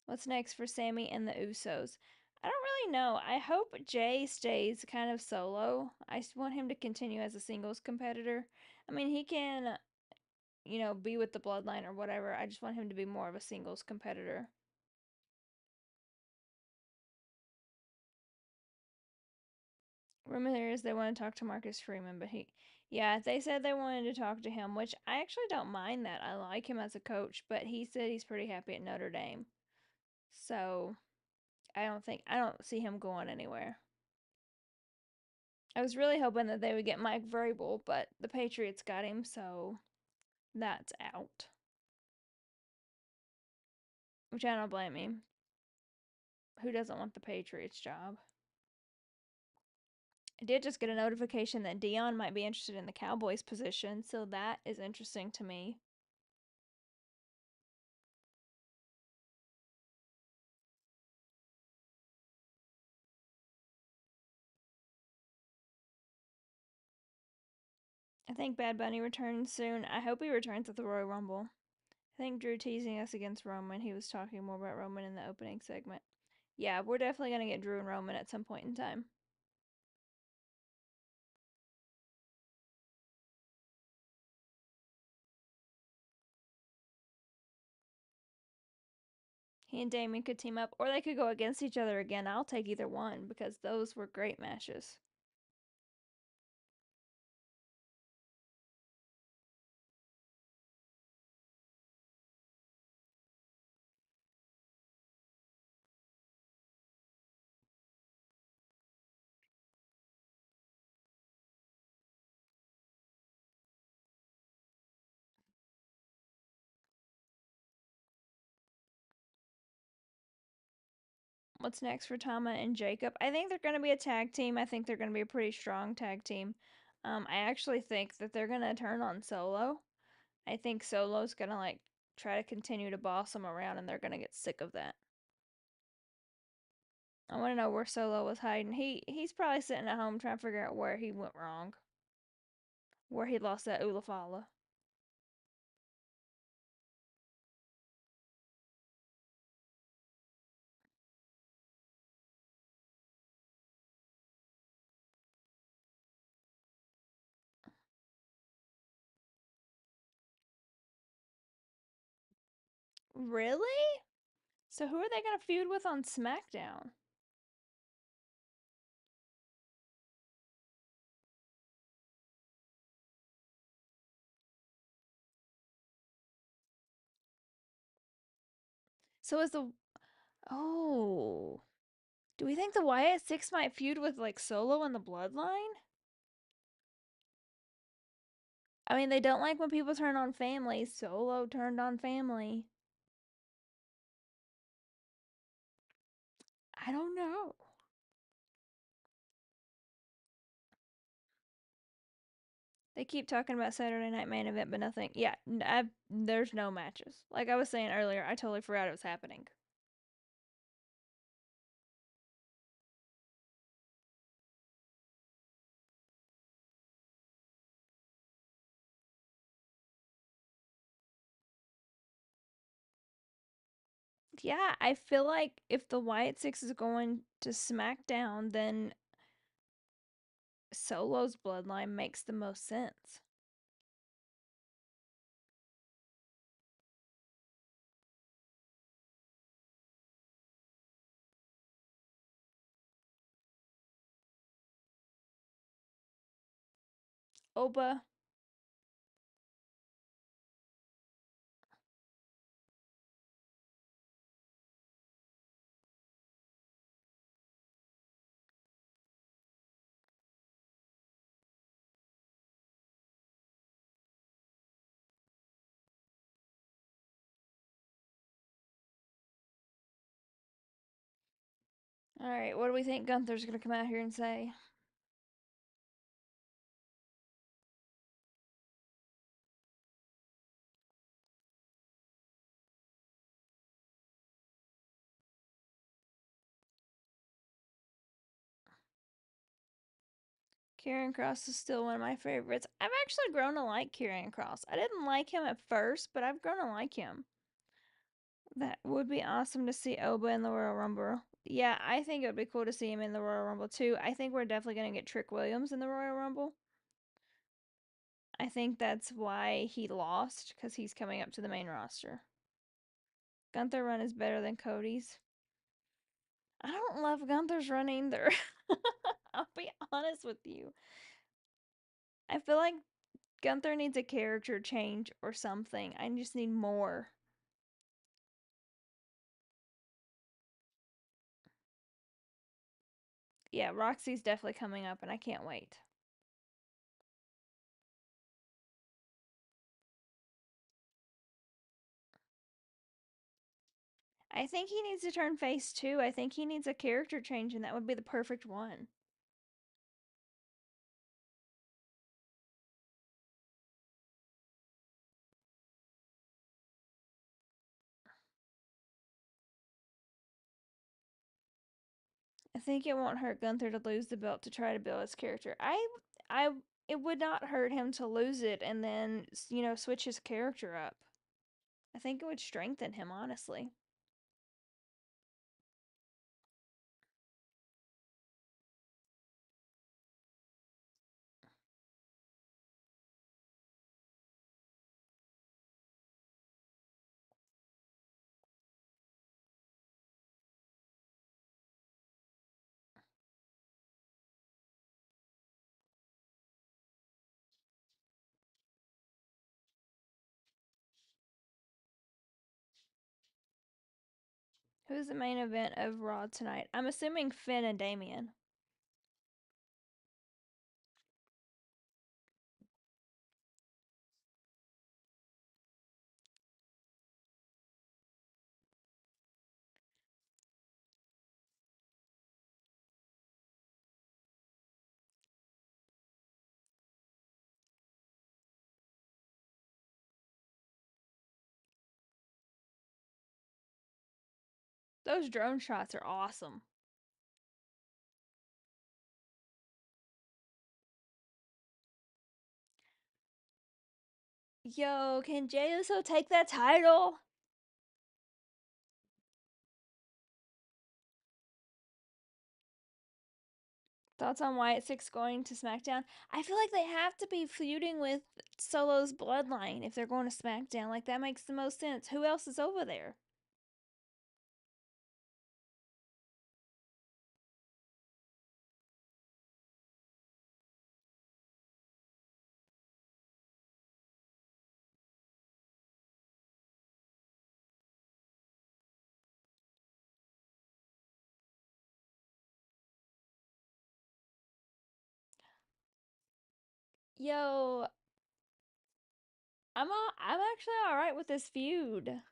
What's next for Sammy and the Usos? I don't really know. I hope Jay stays kind of solo. I want him to continue as a singles competitor. I mean, he can, be with the Bloodline or whatever. I just want him to be more of a singles competitor. Rumor is they want to talk to Marcus Freeman, but yeah, they said they wanted to talk to him, which I actually don't mind that. I like him as a coach, but he said he's pretty happy at Notre Dame. So I don't see him going anywhere. I was really hoping that they would get Mike Vrabel, but the Patriots got him, so that's out. Which I don't blame him. Who doesn't want the Patriots job? I did just get a notification that Dion might be interested in the Cowboys position, so that is interesting to me. I think Bad Bunny returns soon. I hope he returns at the Royal Rumble. I think Drew teasing us against Roman. He was talking more about Roman in the opening segment. Yeah, we're definitely going to get Drew and Roman at some point in time. He and Damien could team up, or they could go against each other again. I'll take either one because those were great matches. What's next for Tama and Jacob? I think they're going to be a tag team. I think they're going to be a pretty strong tag team. I actually think that they're going to turn on Solo. I think Solo's going to like try to continue to boss them around and they're going to get sick of that. I want to know where Solo was hiding. He's probably sitting at home trying to figure out where he went wrong. Where he lost that Ulafala. Really? So who are they going to feud with on SmackDown? So is the Oh, do we think the Wyatt Six might feud with like Solo and the Bloodline? I mean, they don't like when people turn on family. Solo turned on family. I don't know. They keep talking about Saturday Night Main Event, but nothing. Yeah, there's no matches. Like I was saying earlier, I totally forgot it was happening. Yeah, I feel like if the Wyatt Six is going to SmackDown, then Solo's bloodline makes the most sense. Oba. All right, what do we think Gunther's gonna come out here and say? Kieran Cross is still one of my favorites. I've actually grown to like Kieran Cross. I didn't like him at first, but I've grown to like him. That would be awesome to see Oba in the Royal Rumble. Yeah, I think it would be cool to see him in the Royal Rumble too. I think we're definitely going to get Trick Williams in the Royal Rumble. I think that's why he lost, because he's coming up to the main roster. Gunther run is better than Cody's. I don't love Gunther's run either. I'll be honest with you. I feel like Gunther needs a character change or something. I just need more. Yeah, Roxy's definitely coming up, and I can't wait. I think he needs to turn face too. I think he needs a character change, and that would be the perfect one. I think it won't hurt Gunther to lose the belt to try to build his character. I it would not hurt him to lose it and then, switch his character up. I think it would strengthen him, honestly. Who's the main event of Raw tonight? I'm assuming Finn and Damien. Those drone shots are awesome. Yo, can Jey Uso take that title? Thoughts on Wyatt Six going to SmackDown? I feel like they have to be feuding with Solo's bloodline if they're going to SmackDown. Like, that makes the most sense. Who else is over there? Yo, I'm actually all right with this feud.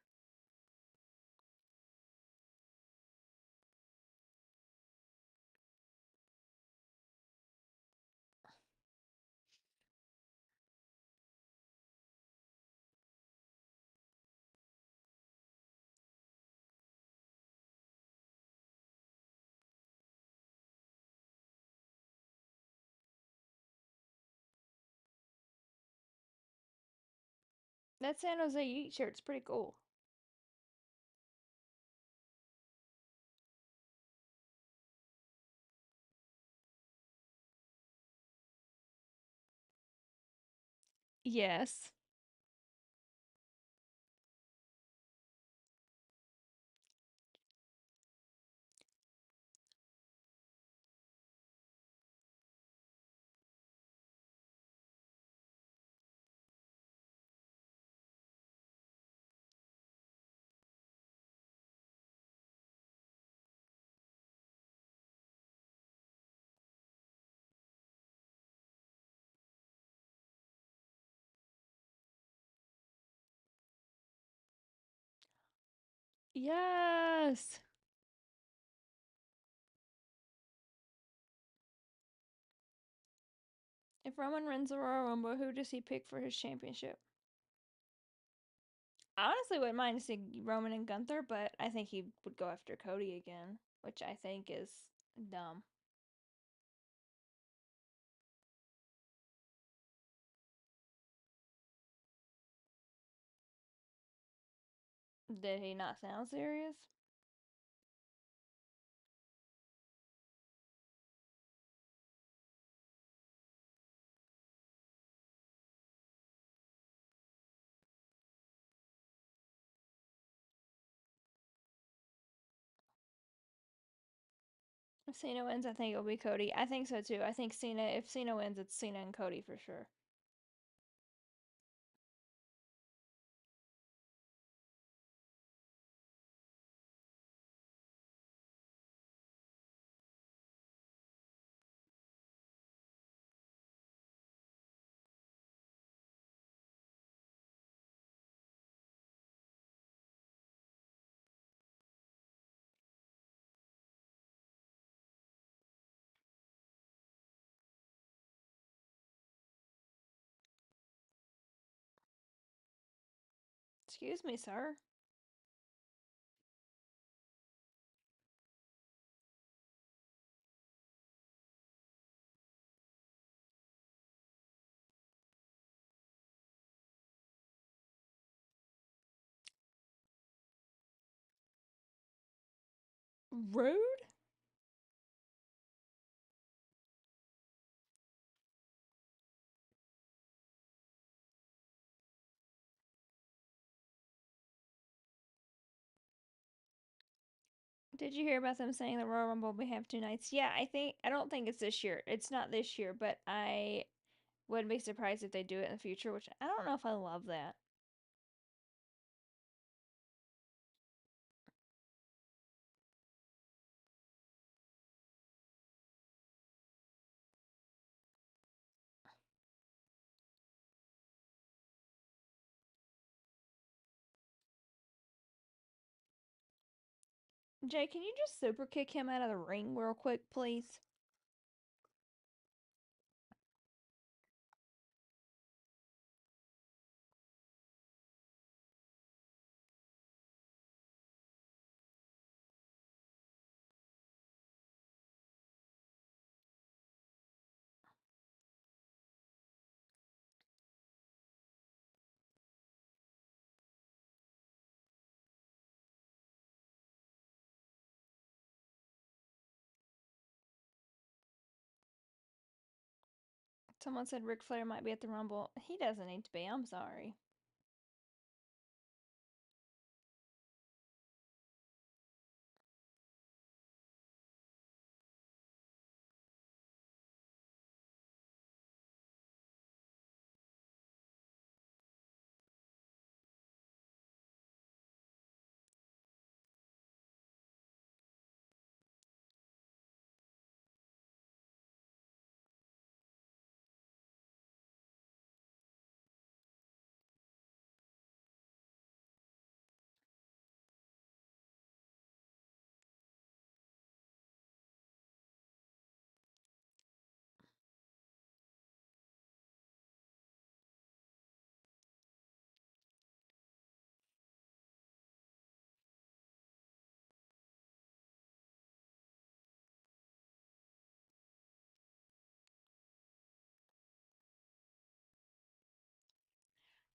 That San Jose Yeet shirt's pretty cool. Yes. Yes. If Roman wins the Royal Rumble, who does he pick for his championship? I honestly wouldn't mind to see Roman and Gunther, but I think he would go after Cody again, which I think is dumb. Did he not sound serious? If Cena wins, I think it'll be Cody. I think so too. I think Cena, if Cena wins, it's Cena and Cody for sure. Excuse me, sir. Rude? Did you hear about them saying the Royal Rumble will have 2 nights? Yeah, I don't think it's this year. It's not this year, but I wouldn't be surprised if they do it in the future, which I don't know if I love that. Jay, can you just super kick him out of the ring real quick, please? Someone said Ric Flair might be at the Rumble. He doesn't need to be. I'm sorry.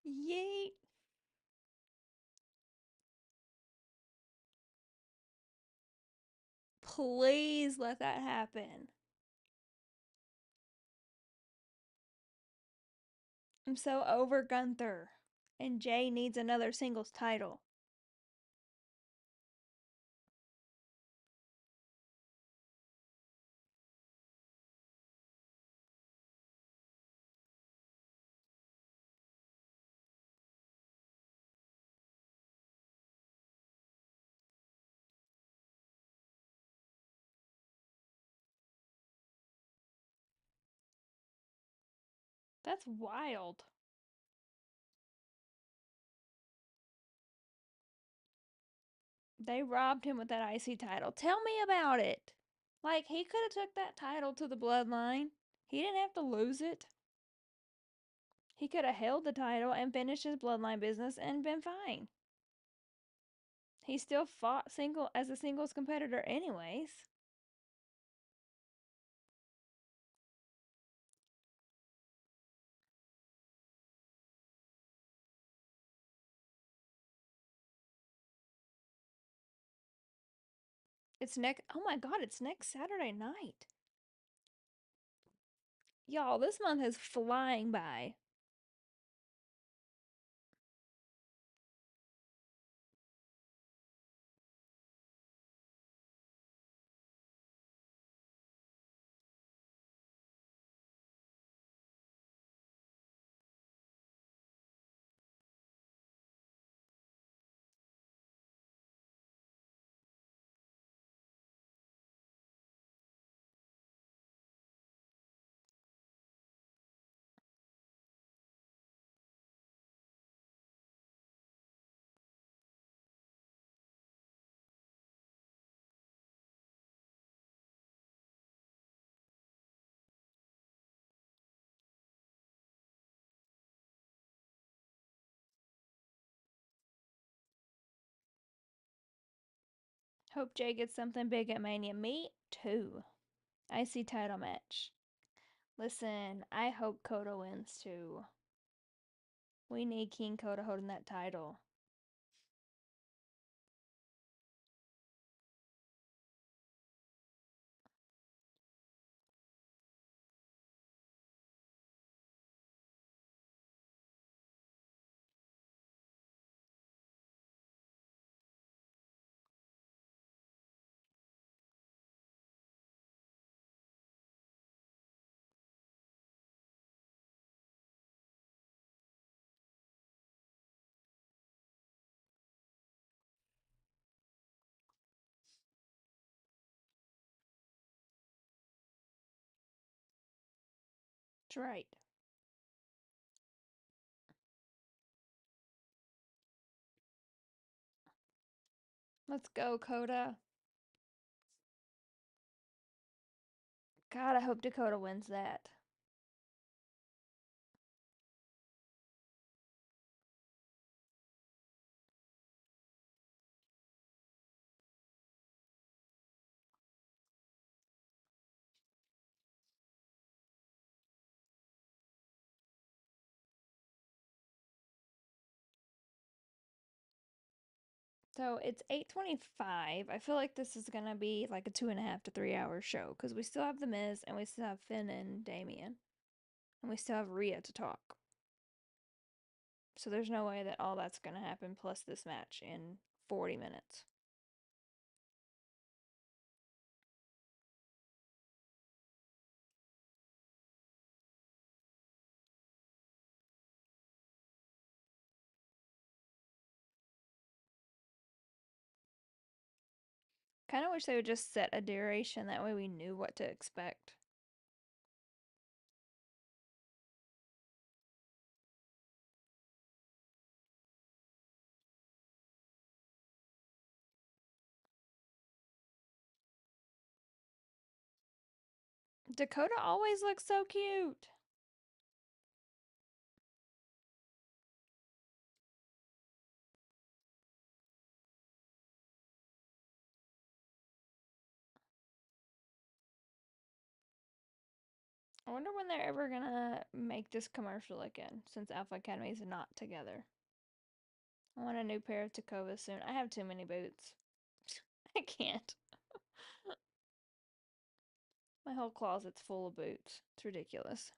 Yeet. Please let that happen. I'm so over Gunther. And Jay needs another singles title. That's wild. They robbed him with that IC title. Tell me about it. Like, he could have took that title to the bloodline. He didn't have to lose it. He could have held the title and finished his bloodline business and been fine. He still fought single as a singles competitor anyways. It's next Oh my god, it's next Saturday night. Y'all, this month is flying by. Hope Jay gets something big at Mania. Me too. IC title match. Listen, I hope Kota wins too. We need King Kota holding that title. That's right. Let's go, Coda. God, I hope Dakota wins that. So it's 8:25. I feel like this is gonna be like a 2.5 to 3 hour show because we still have The Miz and we still have Finn and Damien and we still have Rhea to talk. So there's no way that all that's gonna happen plus this match in 40 minutes. Kind of wish they would just set a duration that way we knew what to expect. Dakota always looks so cute. I wonder when they're ever gonna make this commercial again, since Alpha Academy is not together. I want a new pair of Tacovas soon. I have too many boots. I can't. My whole closet's full of boots. It's ridiculous.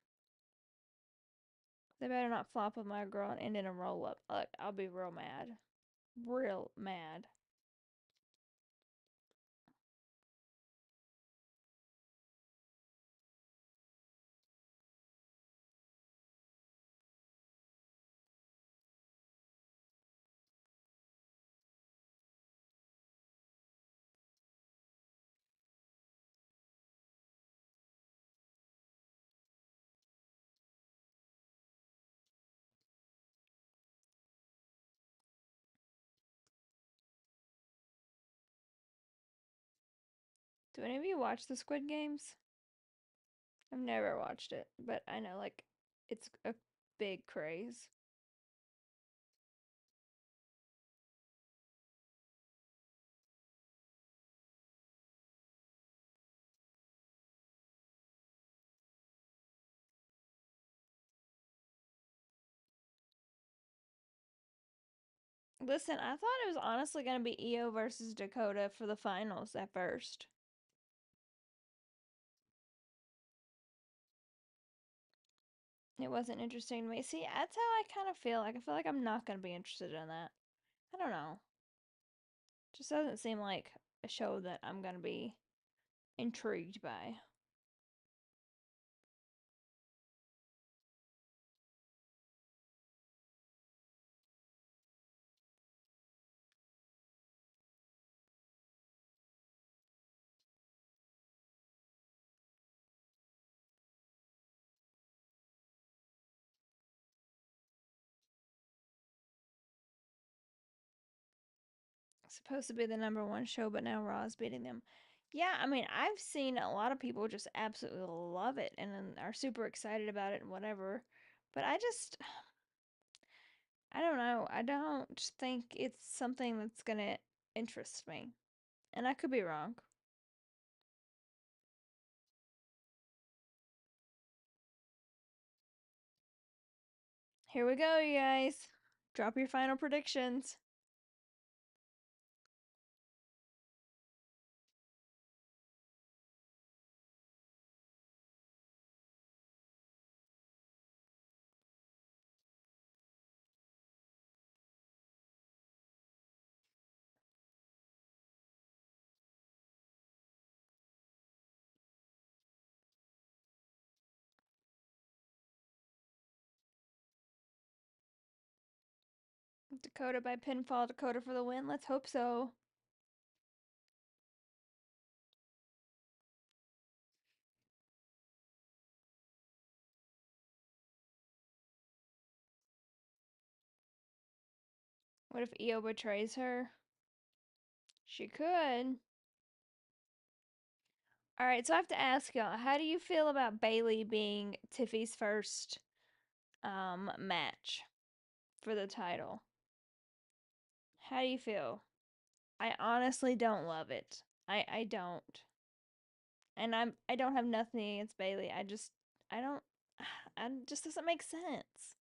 They better not flop with my girl and end in a roll up. Look, I'll be real mad. Real mad. Do any of you watch the Squid Games? I've never watched it, but I know, like, it's a big craze. Listen, I thought it was honestly going to be Io versus Dakota for the finals at first. It wasn't interesting to me. See, that's how I kind of feel. Like, I feel like I'm not going to be interested in that. I don't know. Just doesn't seem like a show that I'm going to be intrigued by. It's supposed to be the number one show, but now Raw's beating them. Yeah, I mean, I've seen a lot of people just absolutely love it and are super excited about it and whatever. But I don't know. I don't think it's something that's going to interest me. And I could be wrong. Here we go, you guys. Drop your final predictions. Dakota by pinfall, Dakota for the win. Let's hope so. What if Io betrays her? She could. All right, so I have to ask y'all, how do you feel about Bailey being Tiffy's first match for the title? How do you feel? I honestly don't love it. I don't. And I don't have nothing against Bailey. I don't I just doesn't make sense.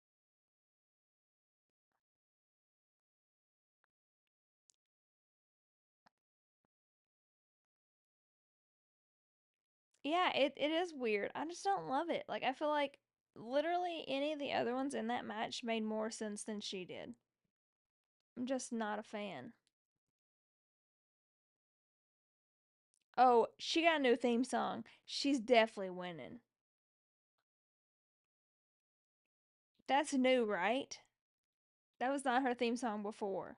Yeah, it is weird. I just don't love it. Like I feel like literally any of the other ones in that match made more sense than she did. I'm just not a fan. Oh, she got a new theme song. She's definitely winning. That's new, right? That was not her theme song before.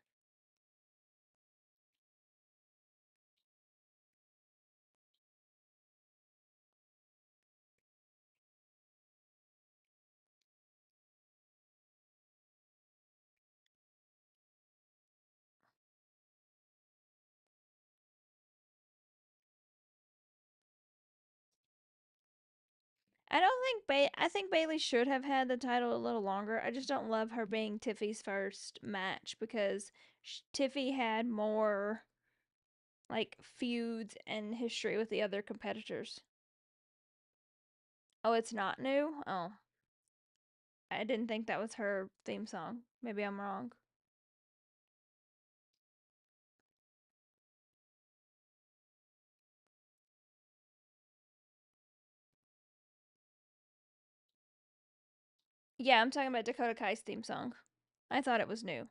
I don't think I think Bailey should have had the title a little longer. I just don't love her being Tiffy's first match because Tiffy had more like feuds and history with the other competitors. Oh, it's not new? Oh, I didn't think that was her theme song. Maybe I'm wrong. Yeah, I'm talking about Dakota Kai's theme song. I thought it was new.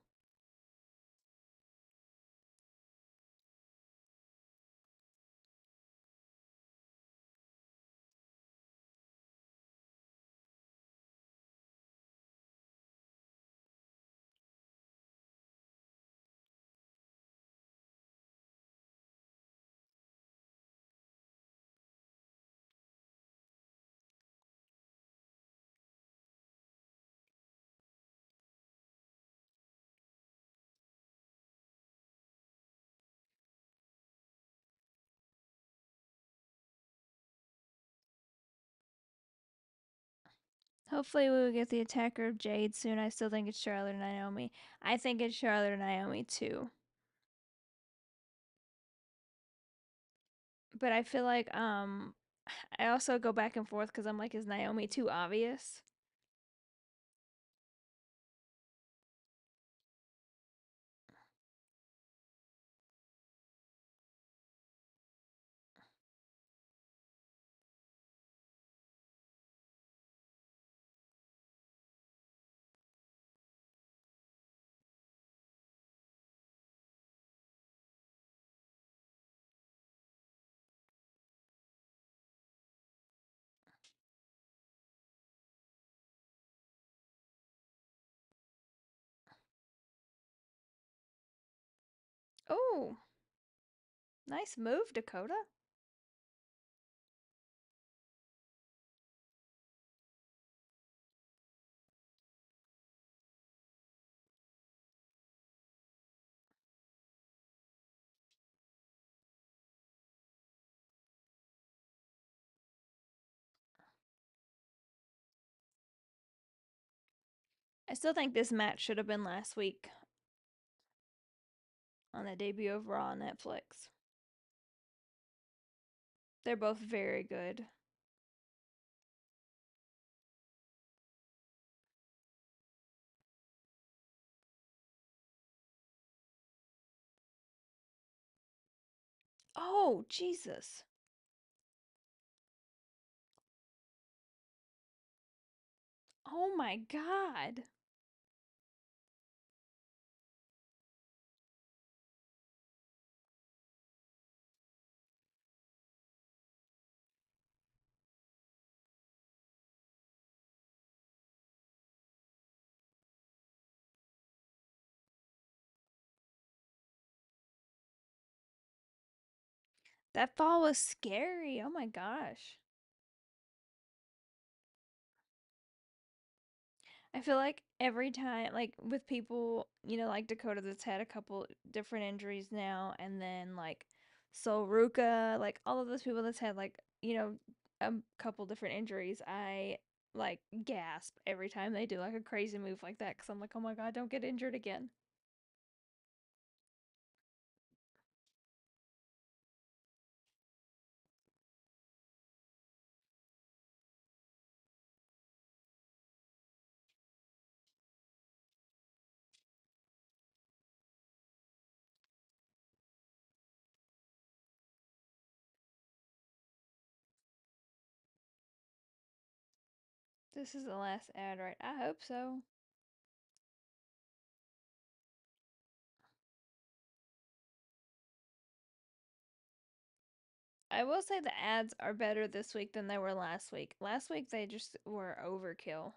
Hopefully, we will get the attacker of Jade soon. I still think it's Charlotte and Naomi. I think it's Charlotte and Naomi too. But I feel like I also go back and forth because I'm like, is Naomi too obvious? Oh, nice move, Dakota. I still think this match should have been last week on the debut of Raw on Netflix. They're both very good. Oh, Jesus. Oh my God. That fall was scary. Oh my gosh. I feel like every time, like with people, like Dakota that's had a couple different injuries now, and then like Ruka, like all of those people that's had like, a couple different injuries, I like gasp every time they do like a crazy move like that because I'm like, oh my God, don't get injured again. This is the last ad, right? I hope so. I will say the ads are better this week than they were last week. Last week they just were overkill.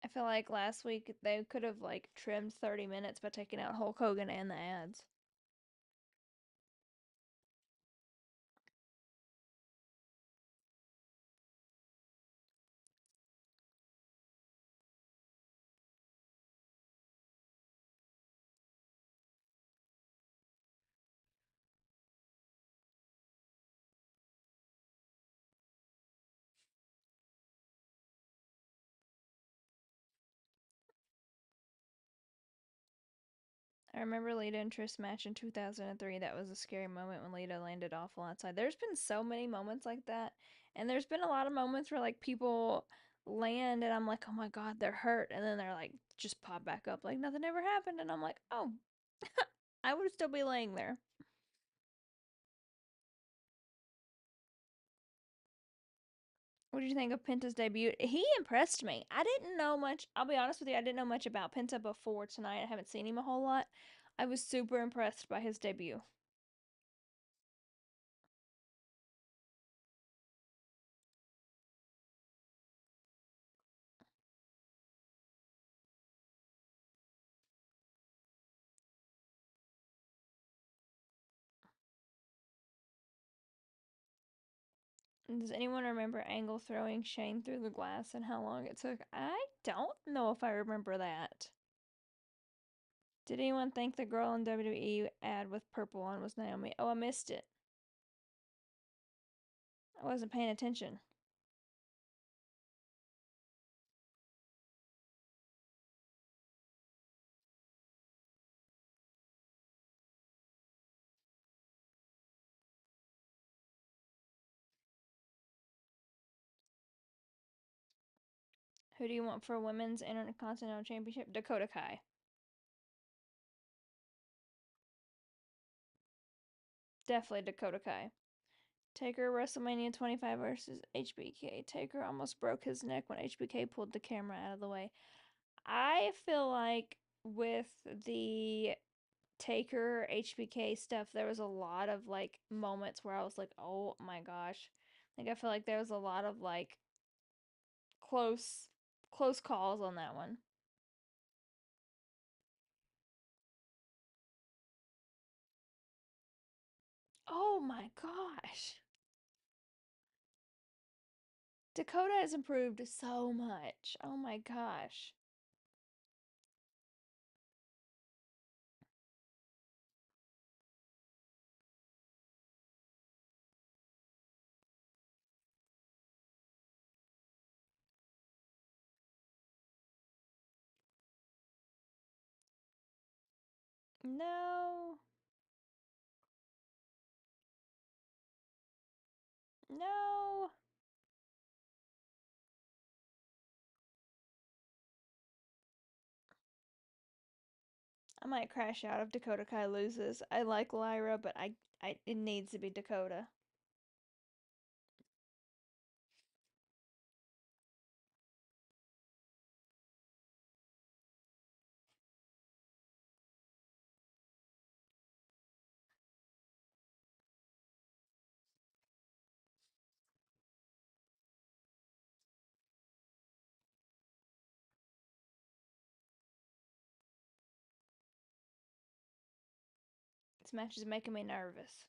I feel like last week they could have like trimmed 30 minutes by taking out Hulk Hogan and the ads. I remember Lita and Trish match in 2003. That was a scary moment when Lita landed awful outside. There's been so many moments like that. And there's been a lot of moments where like people land and I'm like, oh my God, they're hurt. And then they're like, just pop back up like nothing ever happened. And I'm like, oh, I would still be laying there. What did you think of Penta's debut? He impressed me. I didn't know much. I'll be honest with you, I didn't know much about Penta before tonight. I haven't seen him a whole lot. I was super impressed by his debut. Does anyone remember Angle throwing Shane through the glass and how long it took? I don't know if I remember that. Did anyone think the girl in WWE ad with purple on was Naomi? Oh, I missed it. I wasn't paying attention. Who do you want for Women's Intercontinental Championship? Dakota Kai. Definitely Dakota Kai. Taker WrestleMania 25 versus HBK. Taker almost broke his neck when HBK pulled the camera out of the way. I feel like with the Taker HBK stuff, there was a lot of like moments where I was like, oh my gosh. Like I feel like there was a lot of like close close calls on that one. Oh my gosh. Dakota has improved so much. Oh my gosh. No. No. I might crash out if Dakota Kai loses. I like Lyra, but I it needs to be Dakota. This match is making me nervous.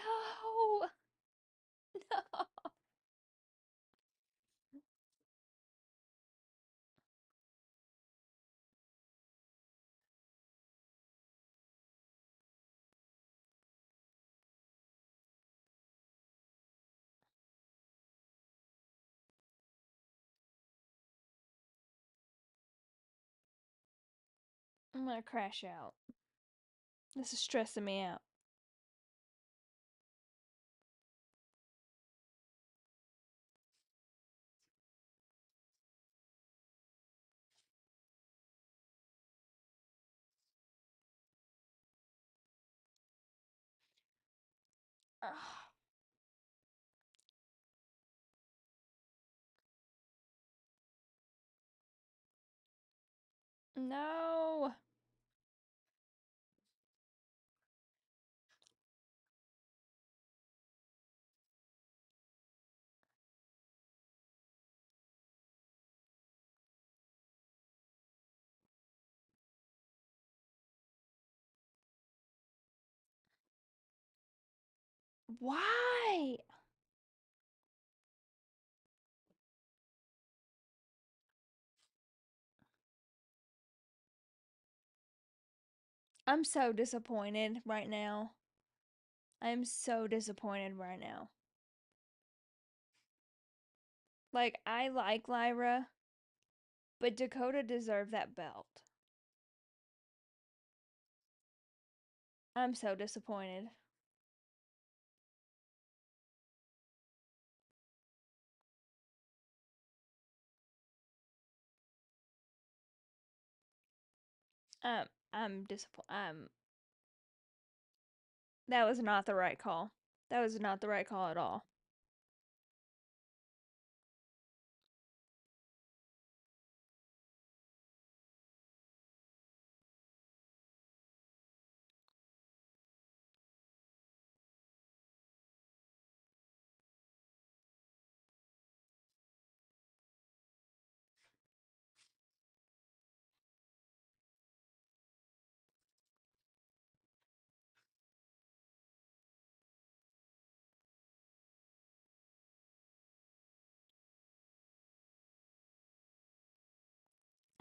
No! No! I'm gonna crash out. This is stressing me out. Ugh. No! Why? I'm so disappointed right now. I'm so disappointed right now. Like, I like Lyra, but Dakota deserved that belt. I'm so disappointed. I'm disappointed. That was not the right call. That was not the right call at all.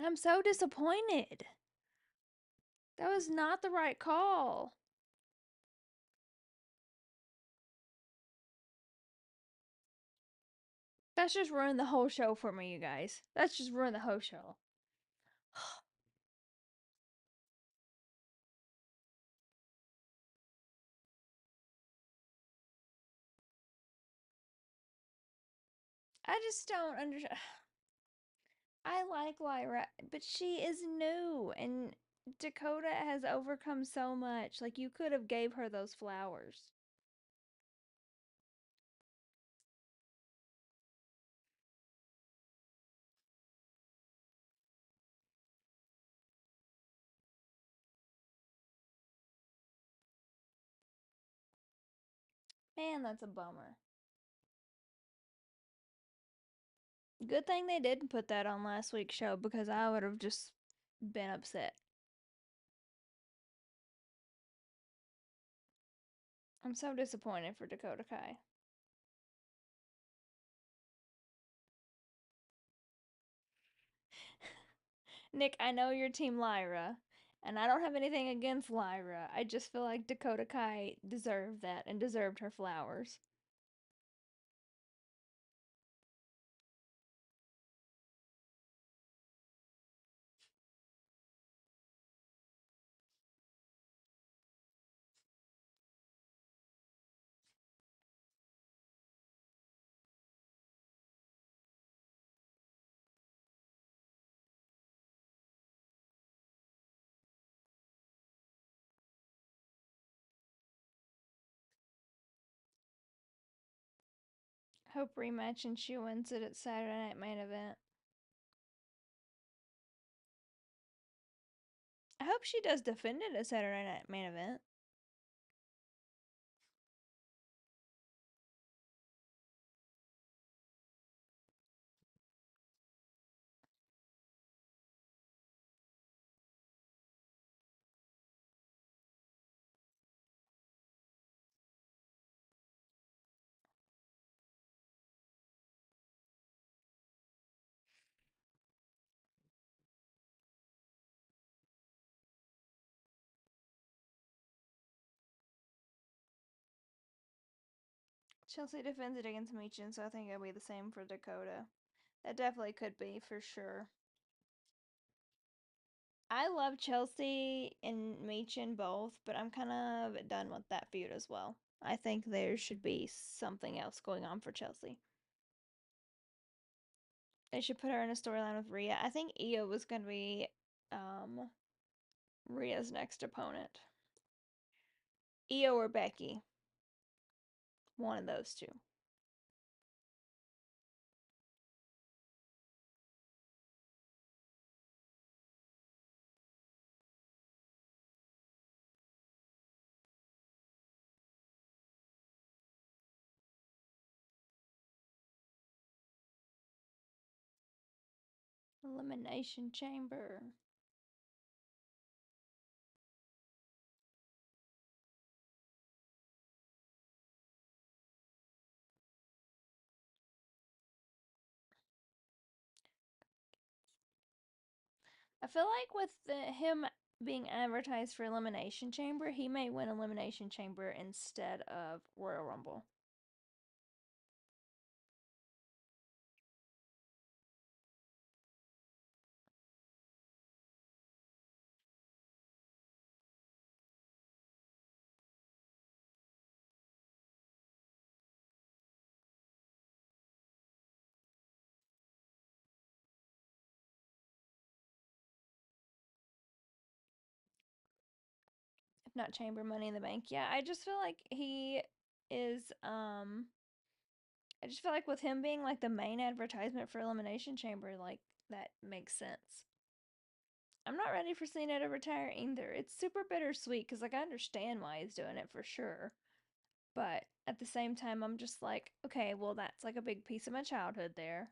I'm so disappointed. That was not the right call. That's just ruined the whole show for me, you guys. That's just ruined the whole show. I just don't understand. I like Lyra, but she is new, and Dakota has overcome so much. Like, you could have gave her those flowers. Man, that's a bummer. Good thing they didn't put that on last week's show because I would have just been upset. I'm so disappointed for Dakota Kai. Nick, I know you're Team Lyra, and I don't have anything against Lyra. I just feel like Dakota Kai deserved that and deserved her flowers. Hope rematch and she wins it at Saturday Night Main Event. I hope she does defend it at Saturday Night Main Event. Chelsea defends it against Meechin, so I think it'll be the same for Dakota. That definitely could be for sure. I love Chelsea and Meechin both, but I'm kind of done with that feud as well. I think there should be something else going on for Chelsea. They should put her in a storyline with Rhea. I think Io was going to be um, Rhea's next opponent. Io or Becky. One of those two. Elimination Chamber. I feel like with him being advertised for Elimination Chamber, he may win Elimination Chamber instead of Royal Rumble. If not Chamber, Money in the Bank. Yeah, I just feel like he is I just feel like with him being like the main advertisement for Elimination Chamber, like that makes sense. I'm not ready for Cena to retire either. It's super bittersweet because like I understand why he's doing it for sure. But at the same time, I'm just like, okay, well, that's like a big piece of my childhood there.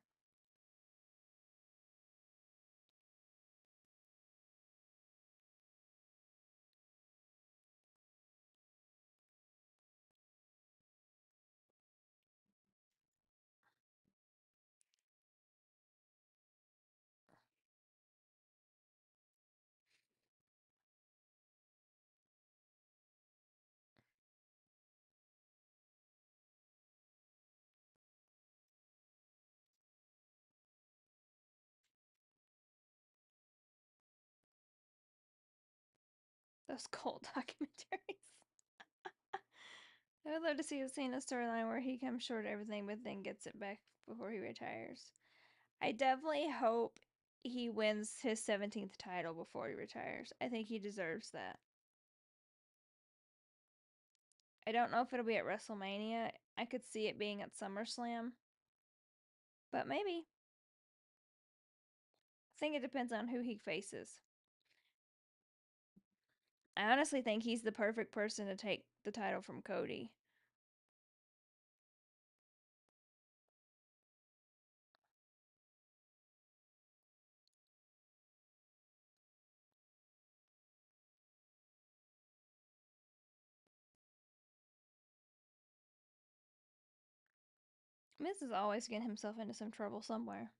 Those cult documentaries. I would love to see a Cena storyline where he comes short of everything but then gets it back before he retires. I definitely hope he wins his 17th title before he retires. I think he deserves that. I don't know if it'll be at WrestleMania. I could see it being at SummerSlam, but maybe. I think it depends on who he faces. I honestly think he's the perfect person to take the title from Cody. Miz is always getting himself into some trouble somewhere.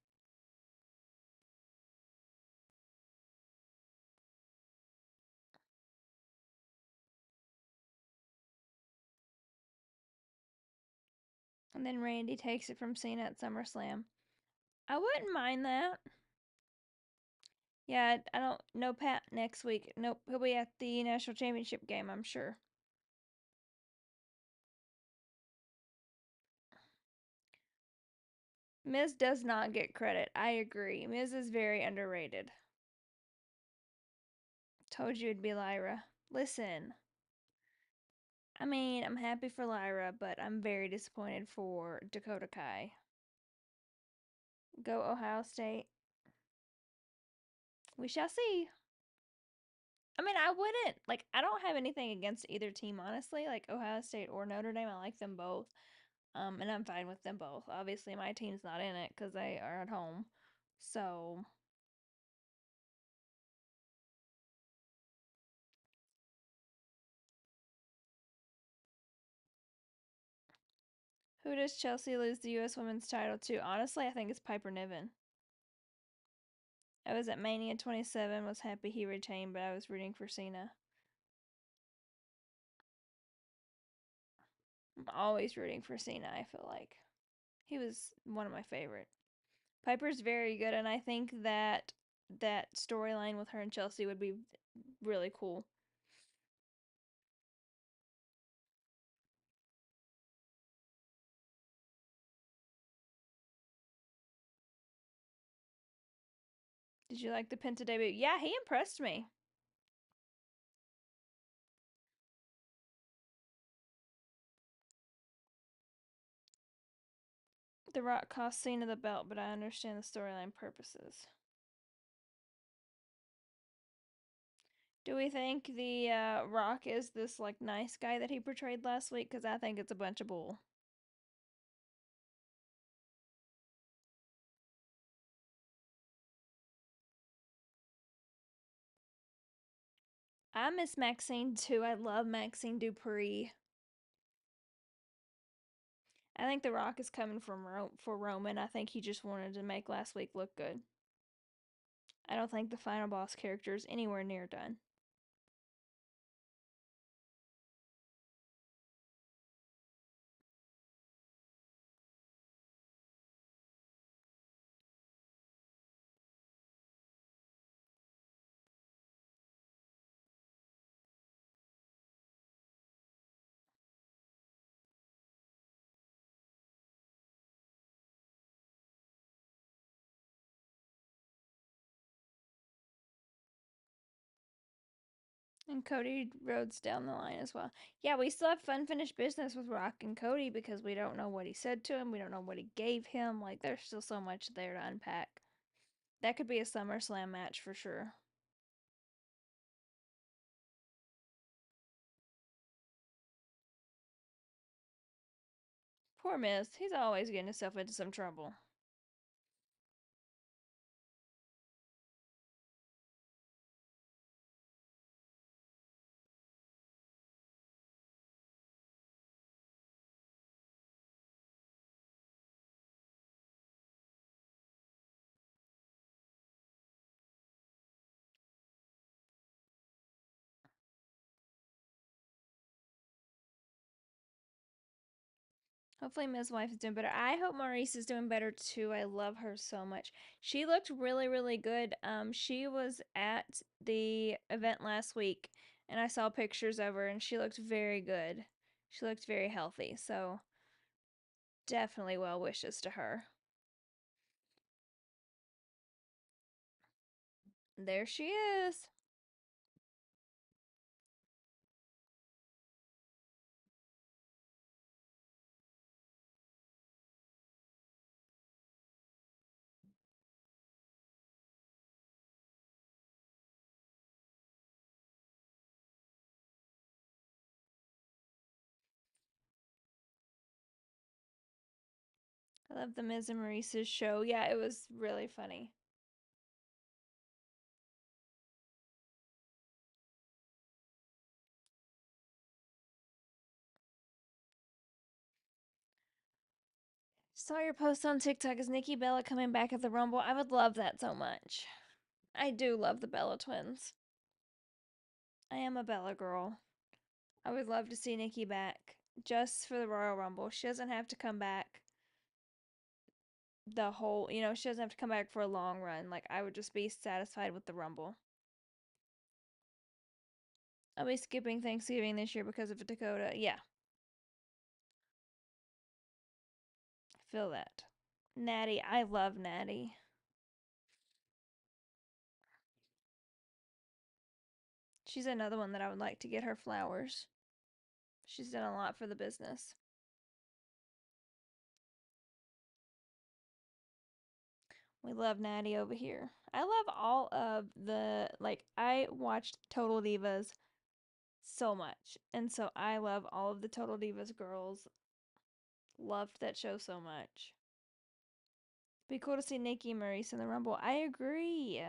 And then Randy takes it from Cena at SummerSlam. I wouldn't mind that. Yeah, I don't know Pat next week. Nope, he'll be at the national championship game, I'm sure. Miz does not get credit. I agree. Miz is very underrated. Told you it'd be Lyra. Listen, I mean, I'm happy for Lyra, but I'm very disappointed for Dakota Kai. Go Ohio State. We shall see. I mean, I wouldn't like. I don't have anything against either team, honestly. Like Ohio State or Notre Dame, I like them both. And I'm fine with them both. Obviously, my team's not in it because they are at home. So, who does Chelsea lose the U.S. Women's title to? Honestly, I think it's Piper Niven. I was at Mania 27, was happy he retained, but I was rooting for Cena. always rooting for Cena, I feel like. He was one of my favorite. Piper's very good, and I think that that storyline with her and Chelsea would be really cool. Did you like the Penta debut? Yeah, he impressed me. The Rock cost Cena the belt, but I understand the storyline purposes. Do we think the Rock is this like nice guy that he portrayed last week? Because I think it's a bunch of bull. I miss Maxine too. I love Maxine Dupree. I think The Rock is coming for Roman. I think he just wanted to make last week look good. I don't think the final boss character is anywhere near done. And Cody Rhodes down the line as well. Yeah, we still have unfinished business with Rock and Cody because we don't know what he said to him. We don't know what he gave him. Like, there's still so much there to unpack. That could be a SummerSlam match for sure. Poor Miz. He's always getting himself into some trouble. Hopefully, Miz's wife is doing better. I hope Maurice is doing better too. I love her so much. She looked really, really good. She was at the event last week, and I saw pictures of her, and she looked very good. She looked very healthy. So definitely well wishes to her. There she is. I love the Miz and Maurice's show. Yeah, it was really funny. Saw your post on TikTok. Is Nikki Bella coming back at the Rumble? I would love that so much. I do love the Bella twins. I am a Bella girl. I would love to see Nikki back just for the Royal Rumble. She doesn't have to come back the whole, she doesn't have to come back for a long run. Like, I would just be satisfied with the Rumble. I'll be skipping Thanksgiving this year because of Dakota. Yeah, I feel that. Natty, I love Natty. She's another one that I would like to get her flowers. She's done a lot for the business. We love Natty over here. I love all of I watched Total Divas so much. And so I love all of the Total Divas girls. Loved that show so much. Be cool to see Nikki and Maurice in the Rumble. I agree.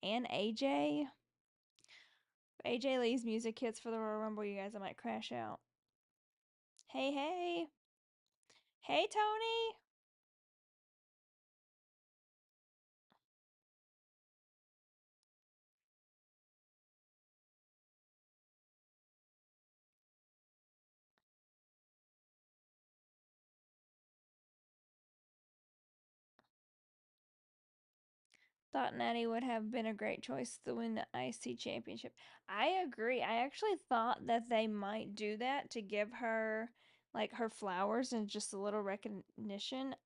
And AJ. If AJ Lee's music hits for the Royal Rumble, you guys, I might crash out. Hey, hey. Hey, Tony. Thought Natty would have been a great choice to win the IC championship. I agree. I actually thought that they might do that to give her like her flowers and just a little recognition,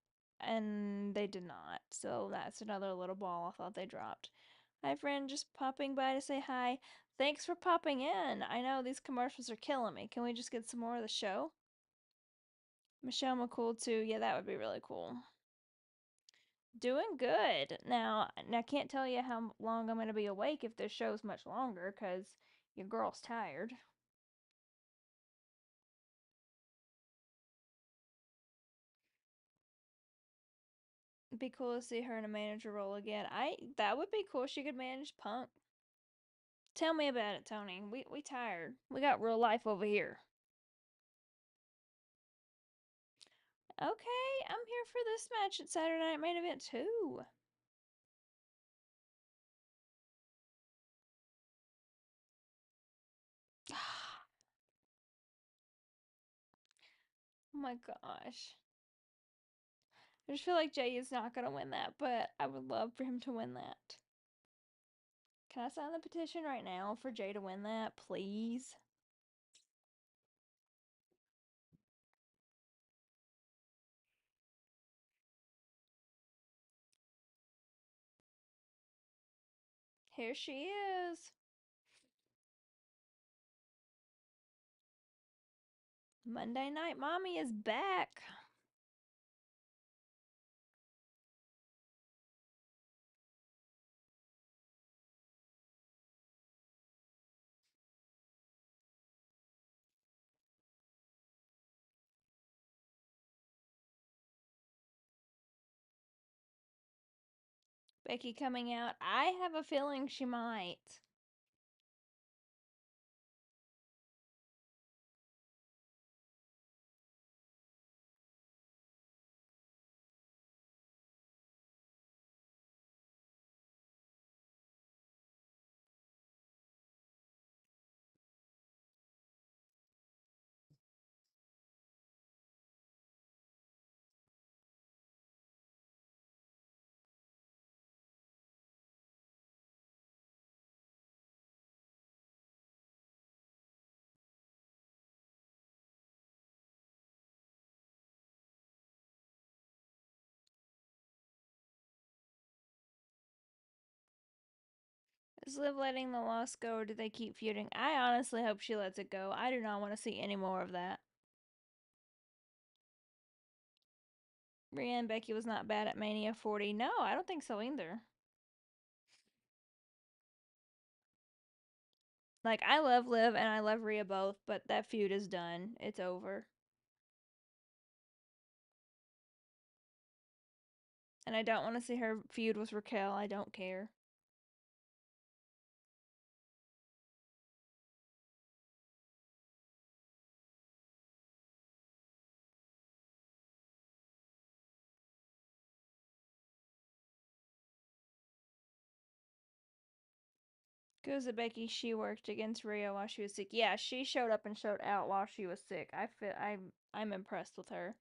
and they did not. So that's another little ball I thought they dropped. Hi, friend, just popping by to say hi. Thanks for popping in. I know these commercials are killing me. Can we just get some more of the show? Michelle McCool too. Yeah, that would be really cool. Doing good. Now, I can't tell you how long I'm going to be awake if this show's much longer because your girl's tired. It'd be cool to see her in a manager role again. That would be cool. She could manage Punk. Tell me about it, Tony. We tired. We got real life over here. Okay, I'm here for this match at Saturday Night Main Event too. Oh my gosh. I just feel like Jay is not going to win that, but I would love for him to win that. Can I sign the petition right now for Jay to win that, please? Here she is. Monday Night Mommy is back. Becky coming out. I have a feeling she might. Is Liv letting the loss go or do they keep feuding? I honestly hope she lets it go. I do not want to see any more of that. Rhea and Becky was not bad at Mania 40. No, I don't think so either. Like, I love Liv and I love Rhea both, but that feud is done. It's over. And I don't want to see her feud with Raquel. I don't care. Goes to Becky. She worked against Rhea while she was sick. Yeah, she showed up and showed out while she was sick. I'm impressed with her.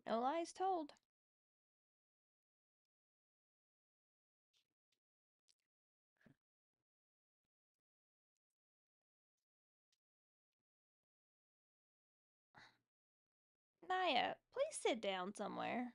No lies told. Naya, please sit down somewhere.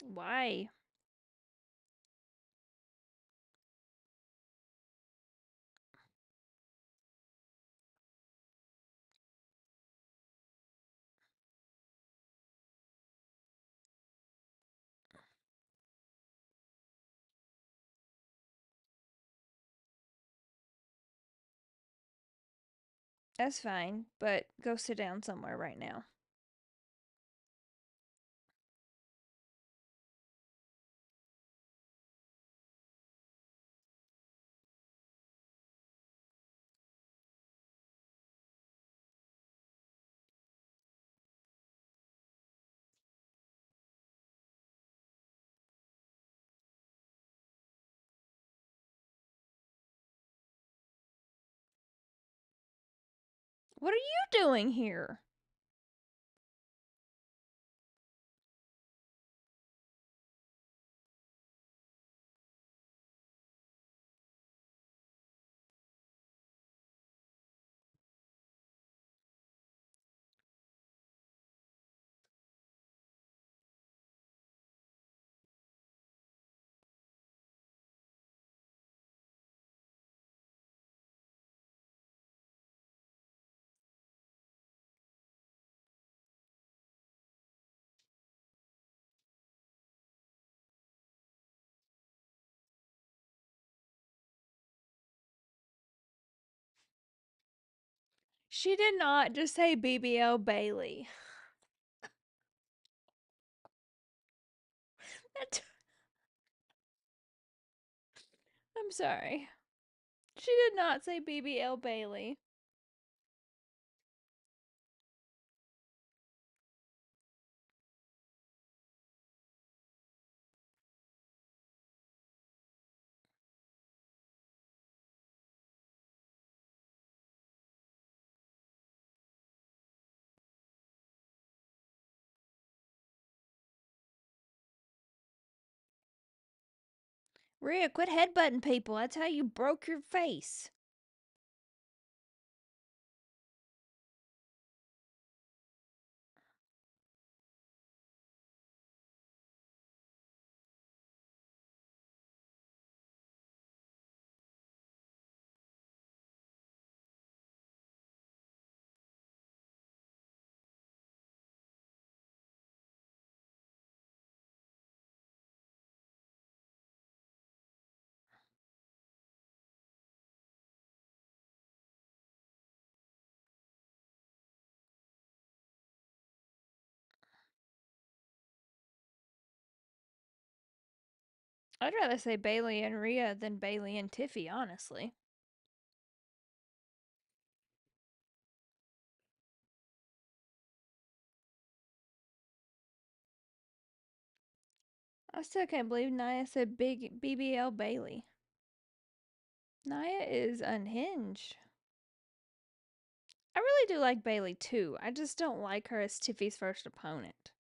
Why? That's fine, but go sit down somewhere right now. What are you doing here? She did not just say BBL Bailey. I'm sorry. She did not say BBL Bailey. Rhea, quit headbutting people. That's how you broke your face. I'd rather say Bailey and Rhea than Bailey and Tiffy, honestly. I still can't believe Naya said big BBL Bailey. Naya is unhinged. I really do like Bailey too. I just don't like her as Tiffy's first opponent.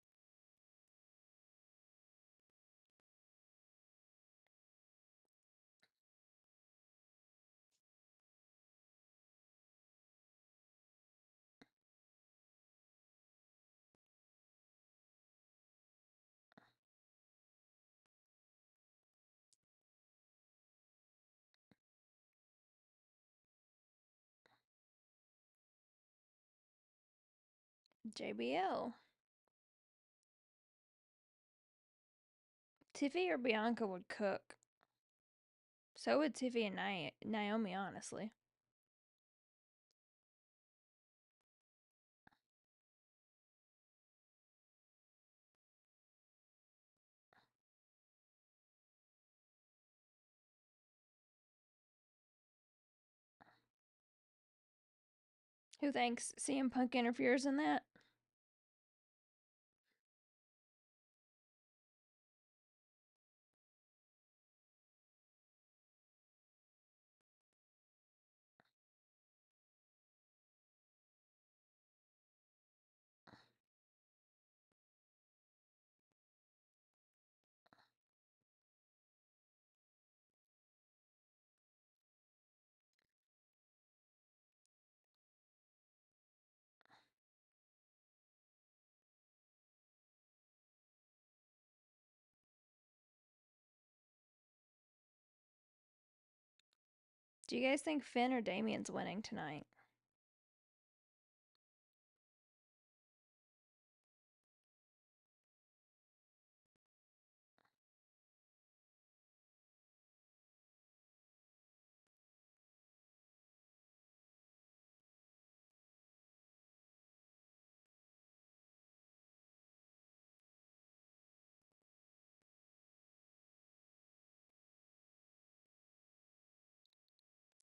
JBL. Tiffy or Bianca would cook. So would Tiffy and Naomi, honestly. Who thinks CM Punk interferes in that? Do you guys think Finn or Damien's winning tonight?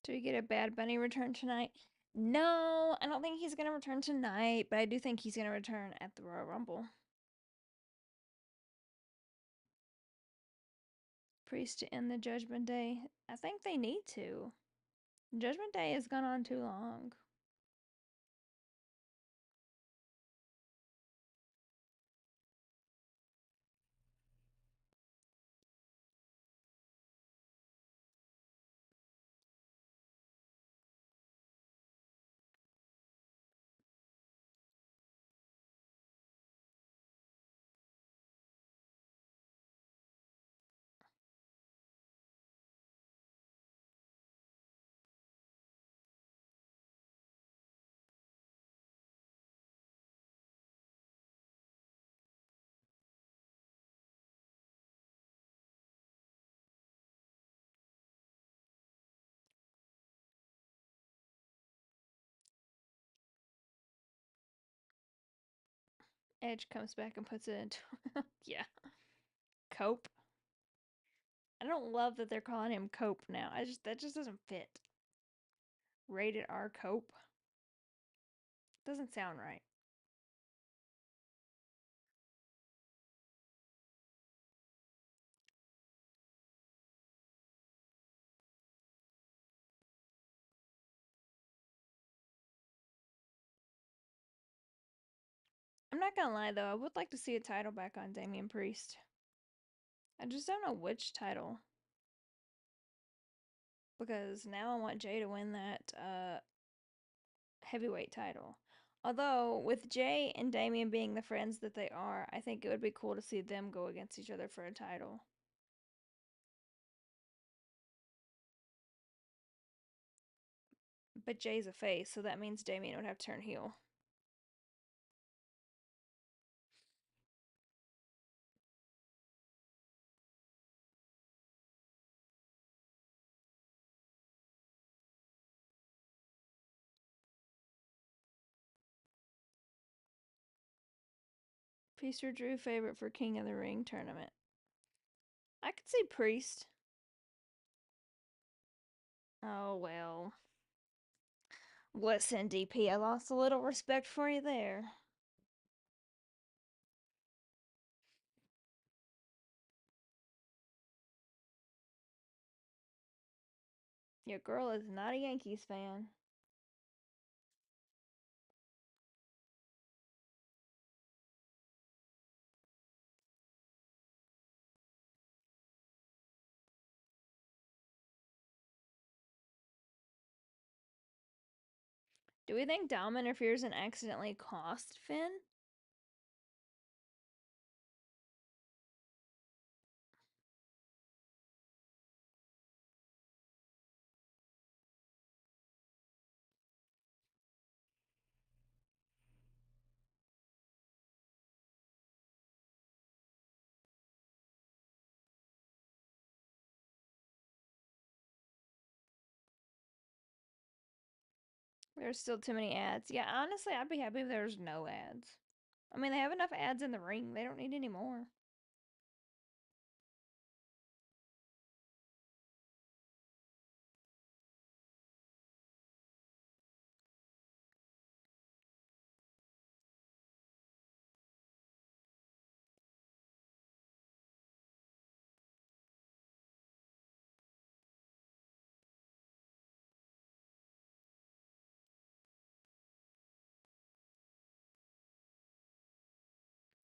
Do we get a Bad Bunny return tonight? No, I don't think he's going to return tonight, but I do think he's going to return at the Royal Rumble. Priest to end the Judgment Day. I think they need to. Judgment Day has gone on too long. Edge comes back and puts it into. Yeah. Cope. I don't love that they're calling him Cope now. That just doesn't fit. Rated R Cope. Doesn't sound right. I'm not gonna lie though, I would like to see a title back on Damian Priest. I just don't know which title. Because now I want Jay to win that heavyweight title. Although, with Jay and Damian being the friends that they are, I think it would be cool to see them go against each other for a title. But Jay's a face, so that means Damian would have to turn heel. Priest or Drew favorite for King of the Ring tournament? I could see Priest. Oh, well. Listen, DP, I lost a little respect for you there. Your girl is not a Yankees fan. Do we think Dom interferes and accidentally cost Finn? There's still too many ads. Yeah, honestly, I'd be happy if there was no ads. I mean, they have enough ads in the ring. They don't need any more.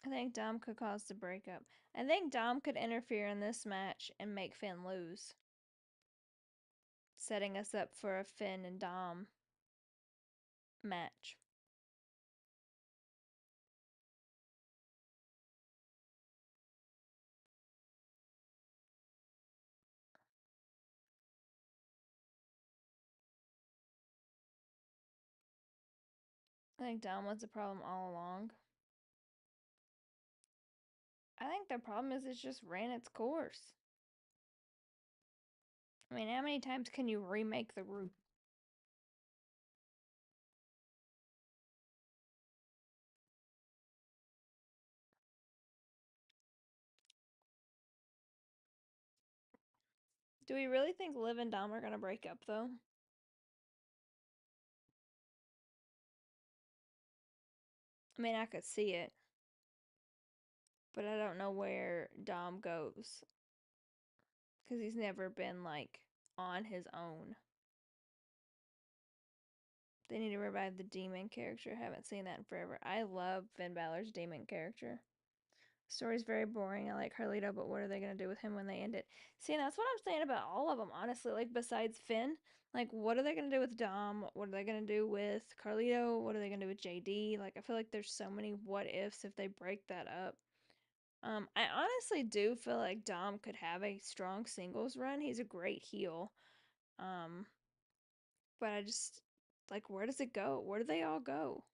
I think Dom could cause the breakup. I think Dom could interfere in this match and make Finn lose, setting us up for a Finn and Dom match. I think Dom was the problem all along. I think the problem is it's just ran its course. I mean, how many times can you remake the route? Do we really think Liv and Dom are gonna break up though? I mean, I could see it, but I don't know where Dom goes because he's never been like on his own. They need to revive the demon character. Haven't seen that in forever. I love Finn Balor's demon character. Story's very boring. I like Carlito, but what are they gonna do with him when they end it? See, and that's what I'm saying about all of them, honestly. Like besides Finn, like what are they gonna do with Dom? What are they gonna do with Carlito? What are they gonna do with JD? Like I feel like there's so many what ifs if they break that up. I honestly do feel like Dom could have a strong singles run. He's a great heel. Um, but I just like where does it go? Where do they all go?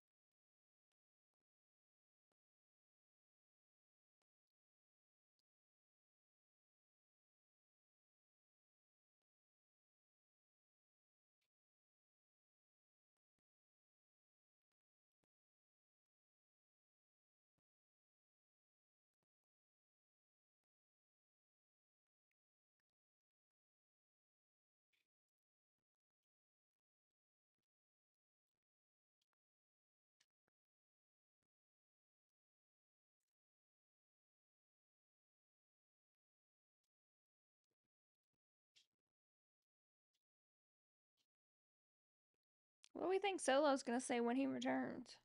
What do we think Solo's gonna say when he returns?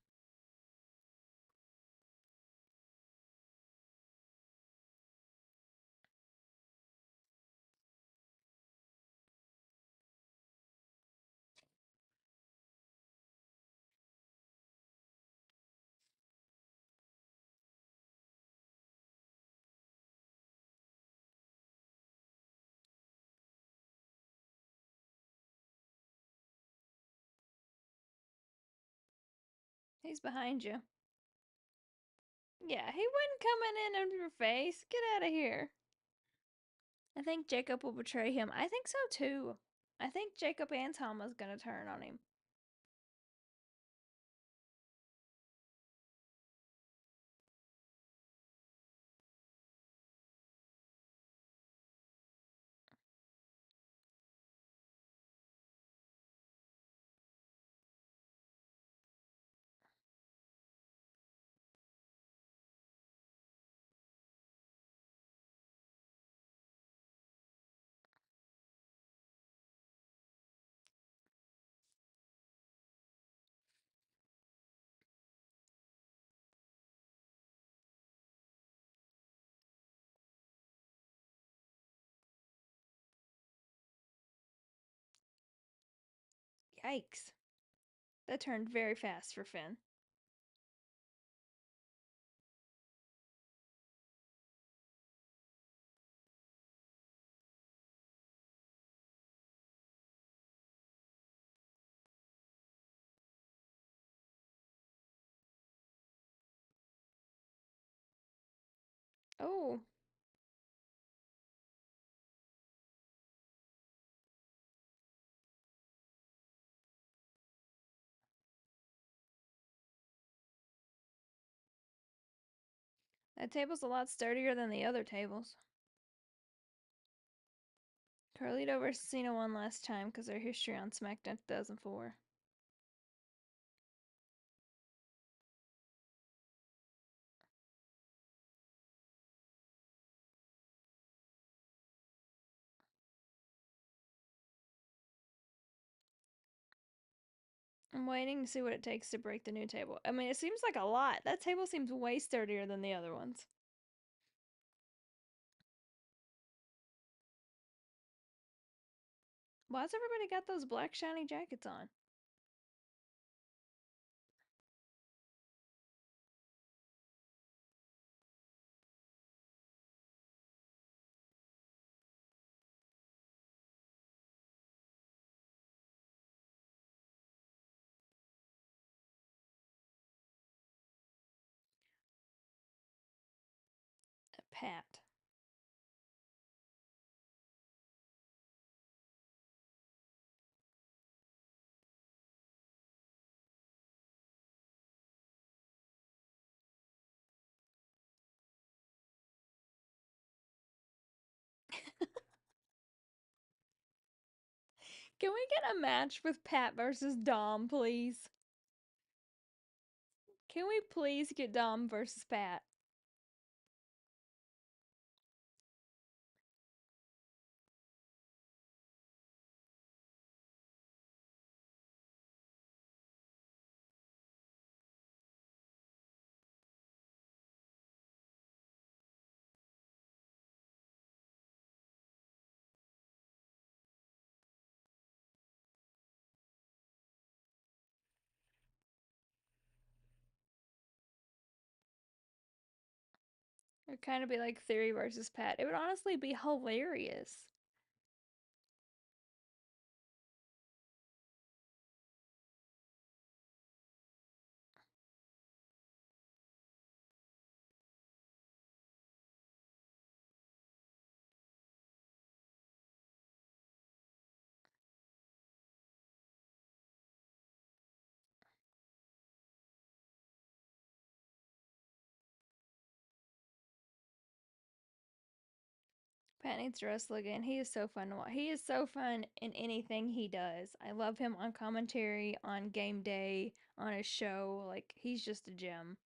He's behind you. Yeah, he wasn't coming in your face. Get out of here. I think Jacob will betray him. I think so too. I think Jacob and Tama's gonna turn on him. Yikes. That turned very fast for Finn. Oh, that table's a lot sturdier than the other tables. Carlito versus Cena won last time because their history on SmackDown 2004. I'm waiting to see what it takes to break the new table. I mean, it seems like a lot. That table seems way sturdier than the other ones. Why's everybody got those black shiny jackets on? Pat. Can we get a match with Pat versus Dom, please? Can we please get Dom versus Pat? It would kind of be like Theory versus Pat. It would honestly be hilarious. Pat needs to wrestle again. He is so fun to watch. He is so fun in anything he does. I love him on commentary, on game day, on his show. Like, he's just a gem.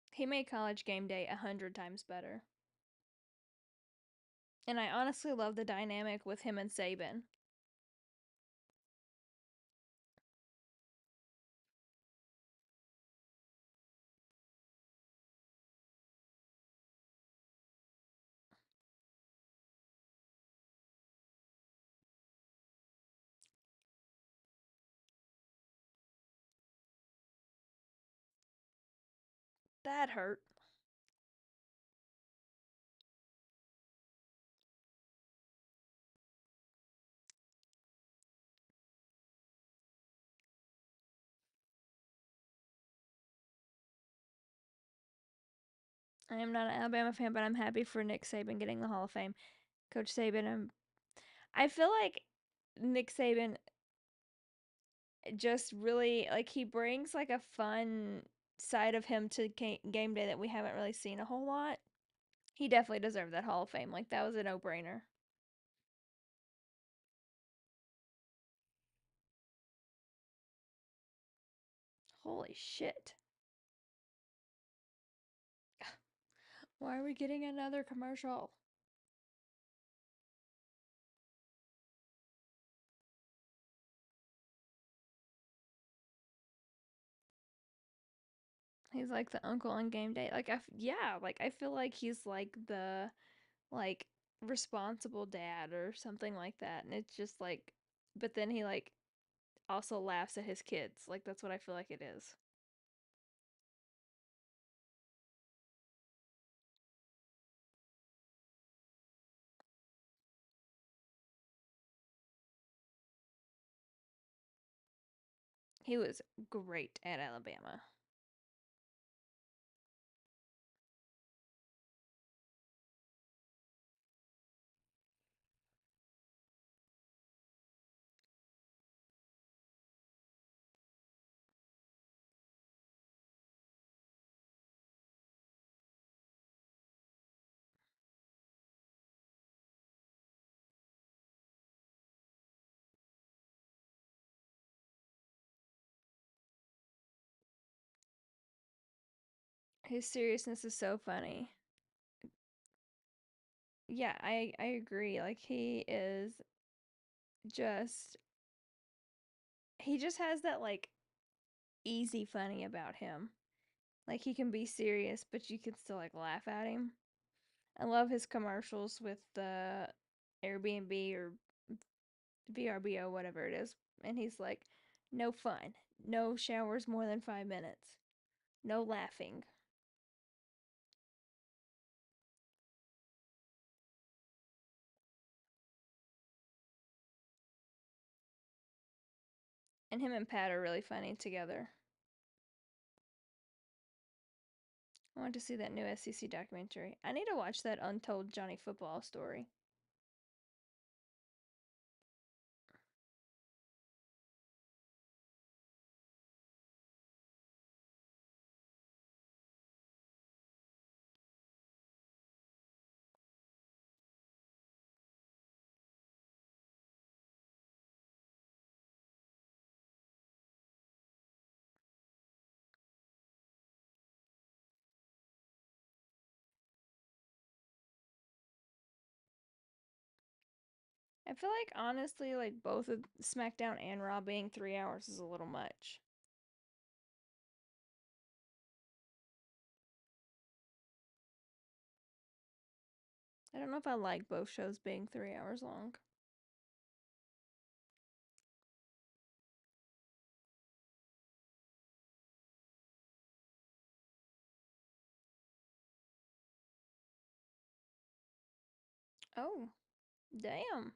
He made college game day 100 times better. And I honestly love the dynamic with him and Saban. That hurt. I am not an Alabama fan, but I'm happy for Nick Saban getting the Hall of Fame. Coach Saban, I feel like Nick Saban just really like he brings like a fun side of him to game day that we haven't really seen a whole lot. He definitely deserved that Hall of Fame. Like that was a no-brainer. Holy shit. Why are we getting another commercial? He's like the uncle on game day. Like yeah, like I feel like he's like the like responsible dad or something like that. And it's just like but then he like also laughs at his kids. Like that's what I feel like it is. He was great at Alabama. His seriousness is so funny. Yeah, I agree. Like just he just has that like easy funny about him. Like he can be serious, but you can still like laugh at him. I love his commercials with the Airbnb or VRBO, whatever it is. And he's like, No fun. No showers more than 5 minutes. No laughing. And him and Pat are really funny together. I want to see that new SEC documentary. I need to watch that Untold Johnny Football story. I feel like honestly, like both of SmackDown and Raw being 3 hours is a little much. I don't know if I like both shows being 3 hours long. Oh, damn.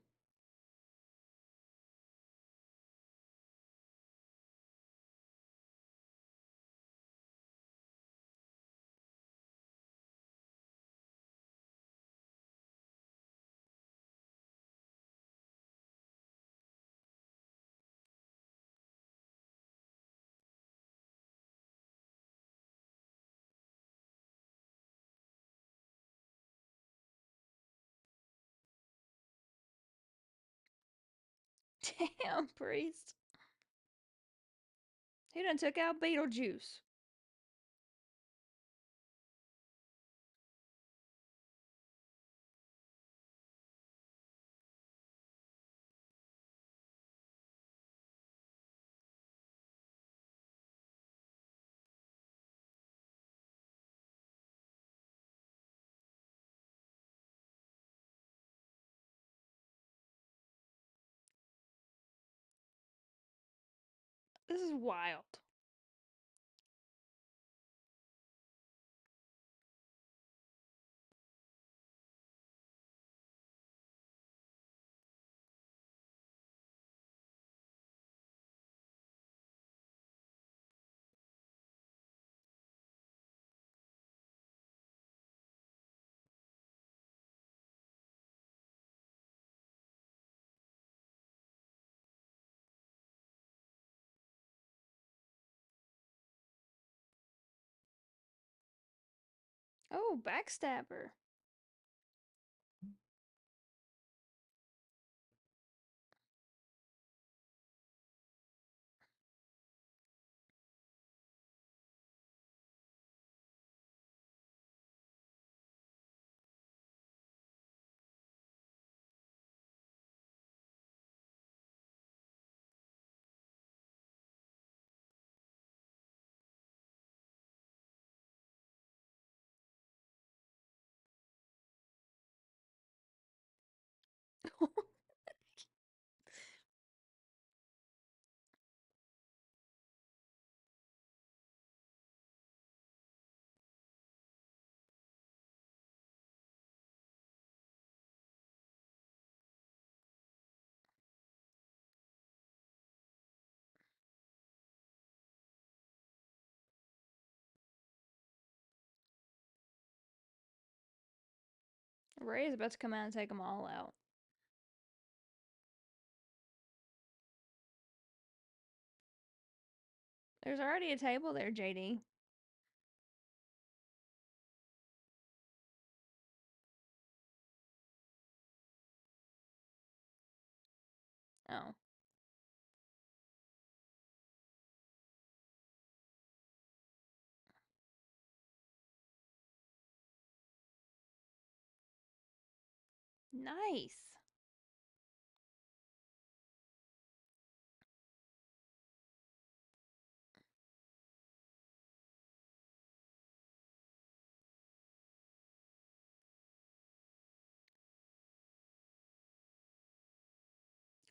Damn, Priest. He done took out Beetlejuice. This is wild. Oh, backstabber. Ray is about to come out and take them all out. There's already a table there, JD. Oh, nice.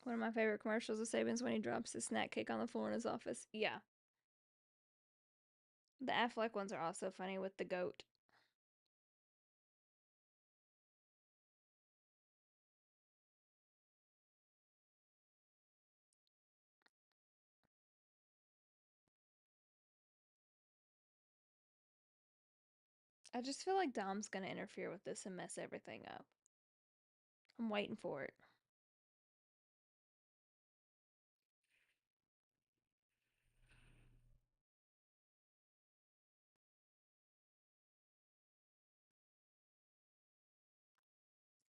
One of my favorite commercials of Saban's when he drops his snack cake on the floor in his office. Yeah. The Affleck ones are also funny with the goat. I just feel like Dom's gonna interfere with this and mess everything up. I'm waiting for it.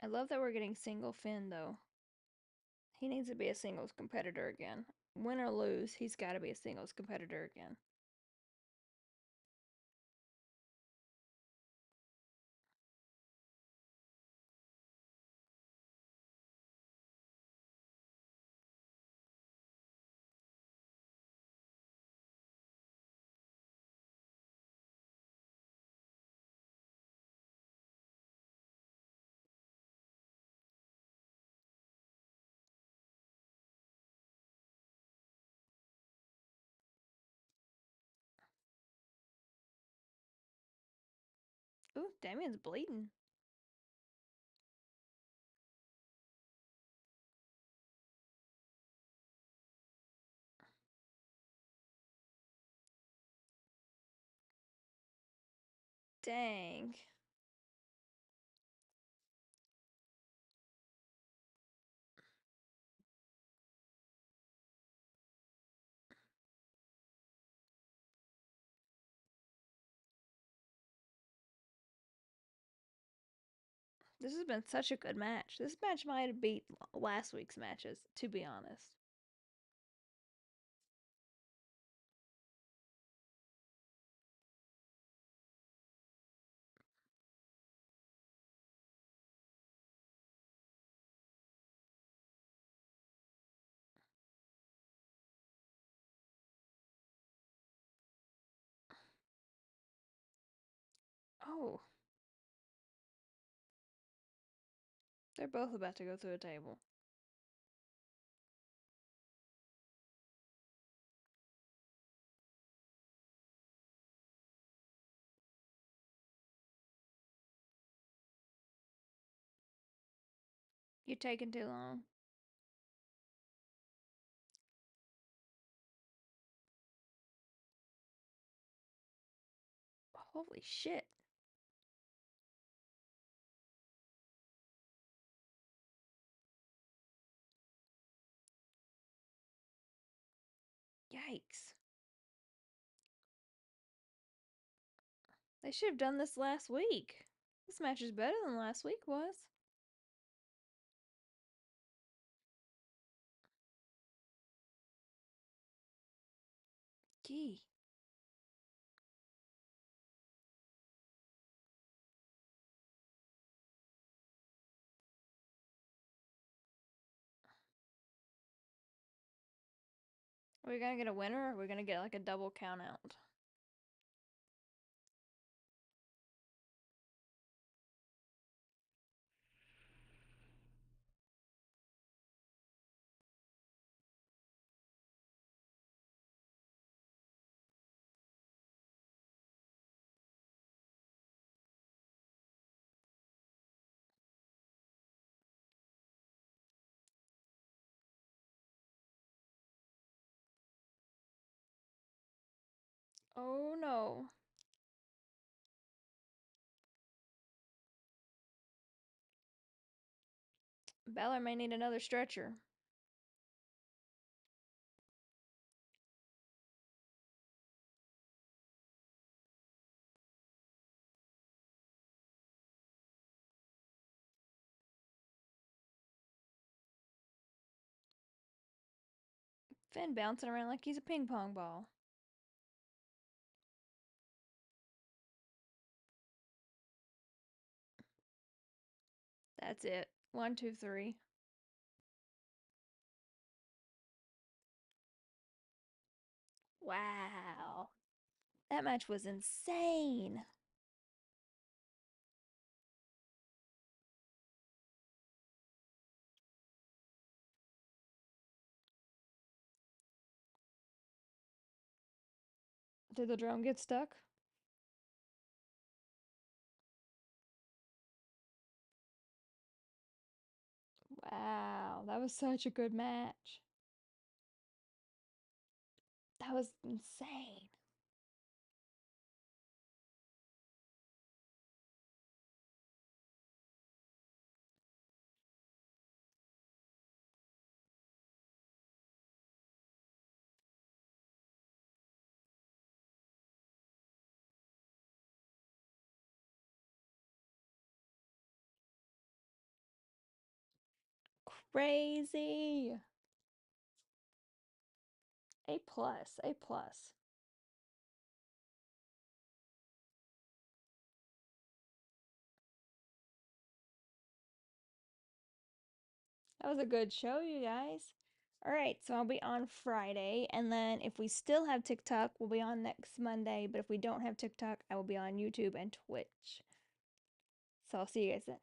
I love that we're getting single Finn though. He needs to be a singles competitor again. Win or lose, he's got to be a singles competitor again. Ooh, Damien's bleeding. Dang. This has been such a good match. This match might have beat last week's matches, to be honest. Oh, they're both about to go through a table. You're taking too long. Holy shit. Yikes. They should have done this last week. This match is better than last week was. Gee. Are we gonna get a winner or are we gonna get like a double count out? Oh no. Balor may need another stretcher. Finn bouncing around like he's a ping pong ball. That's it. One, two, three. Wow. That match was insane. Did the drone get stuck? Wow, that was such a good match. That was insane. Crazy. A plus, A plus. That was a good show, you guys. All right, so I'll be on Friday, and then if we still have TikTok, we'll be on next Monday. But if we don't have TikTok, I will be on YouTube and Twitch. So I'll see you guys then.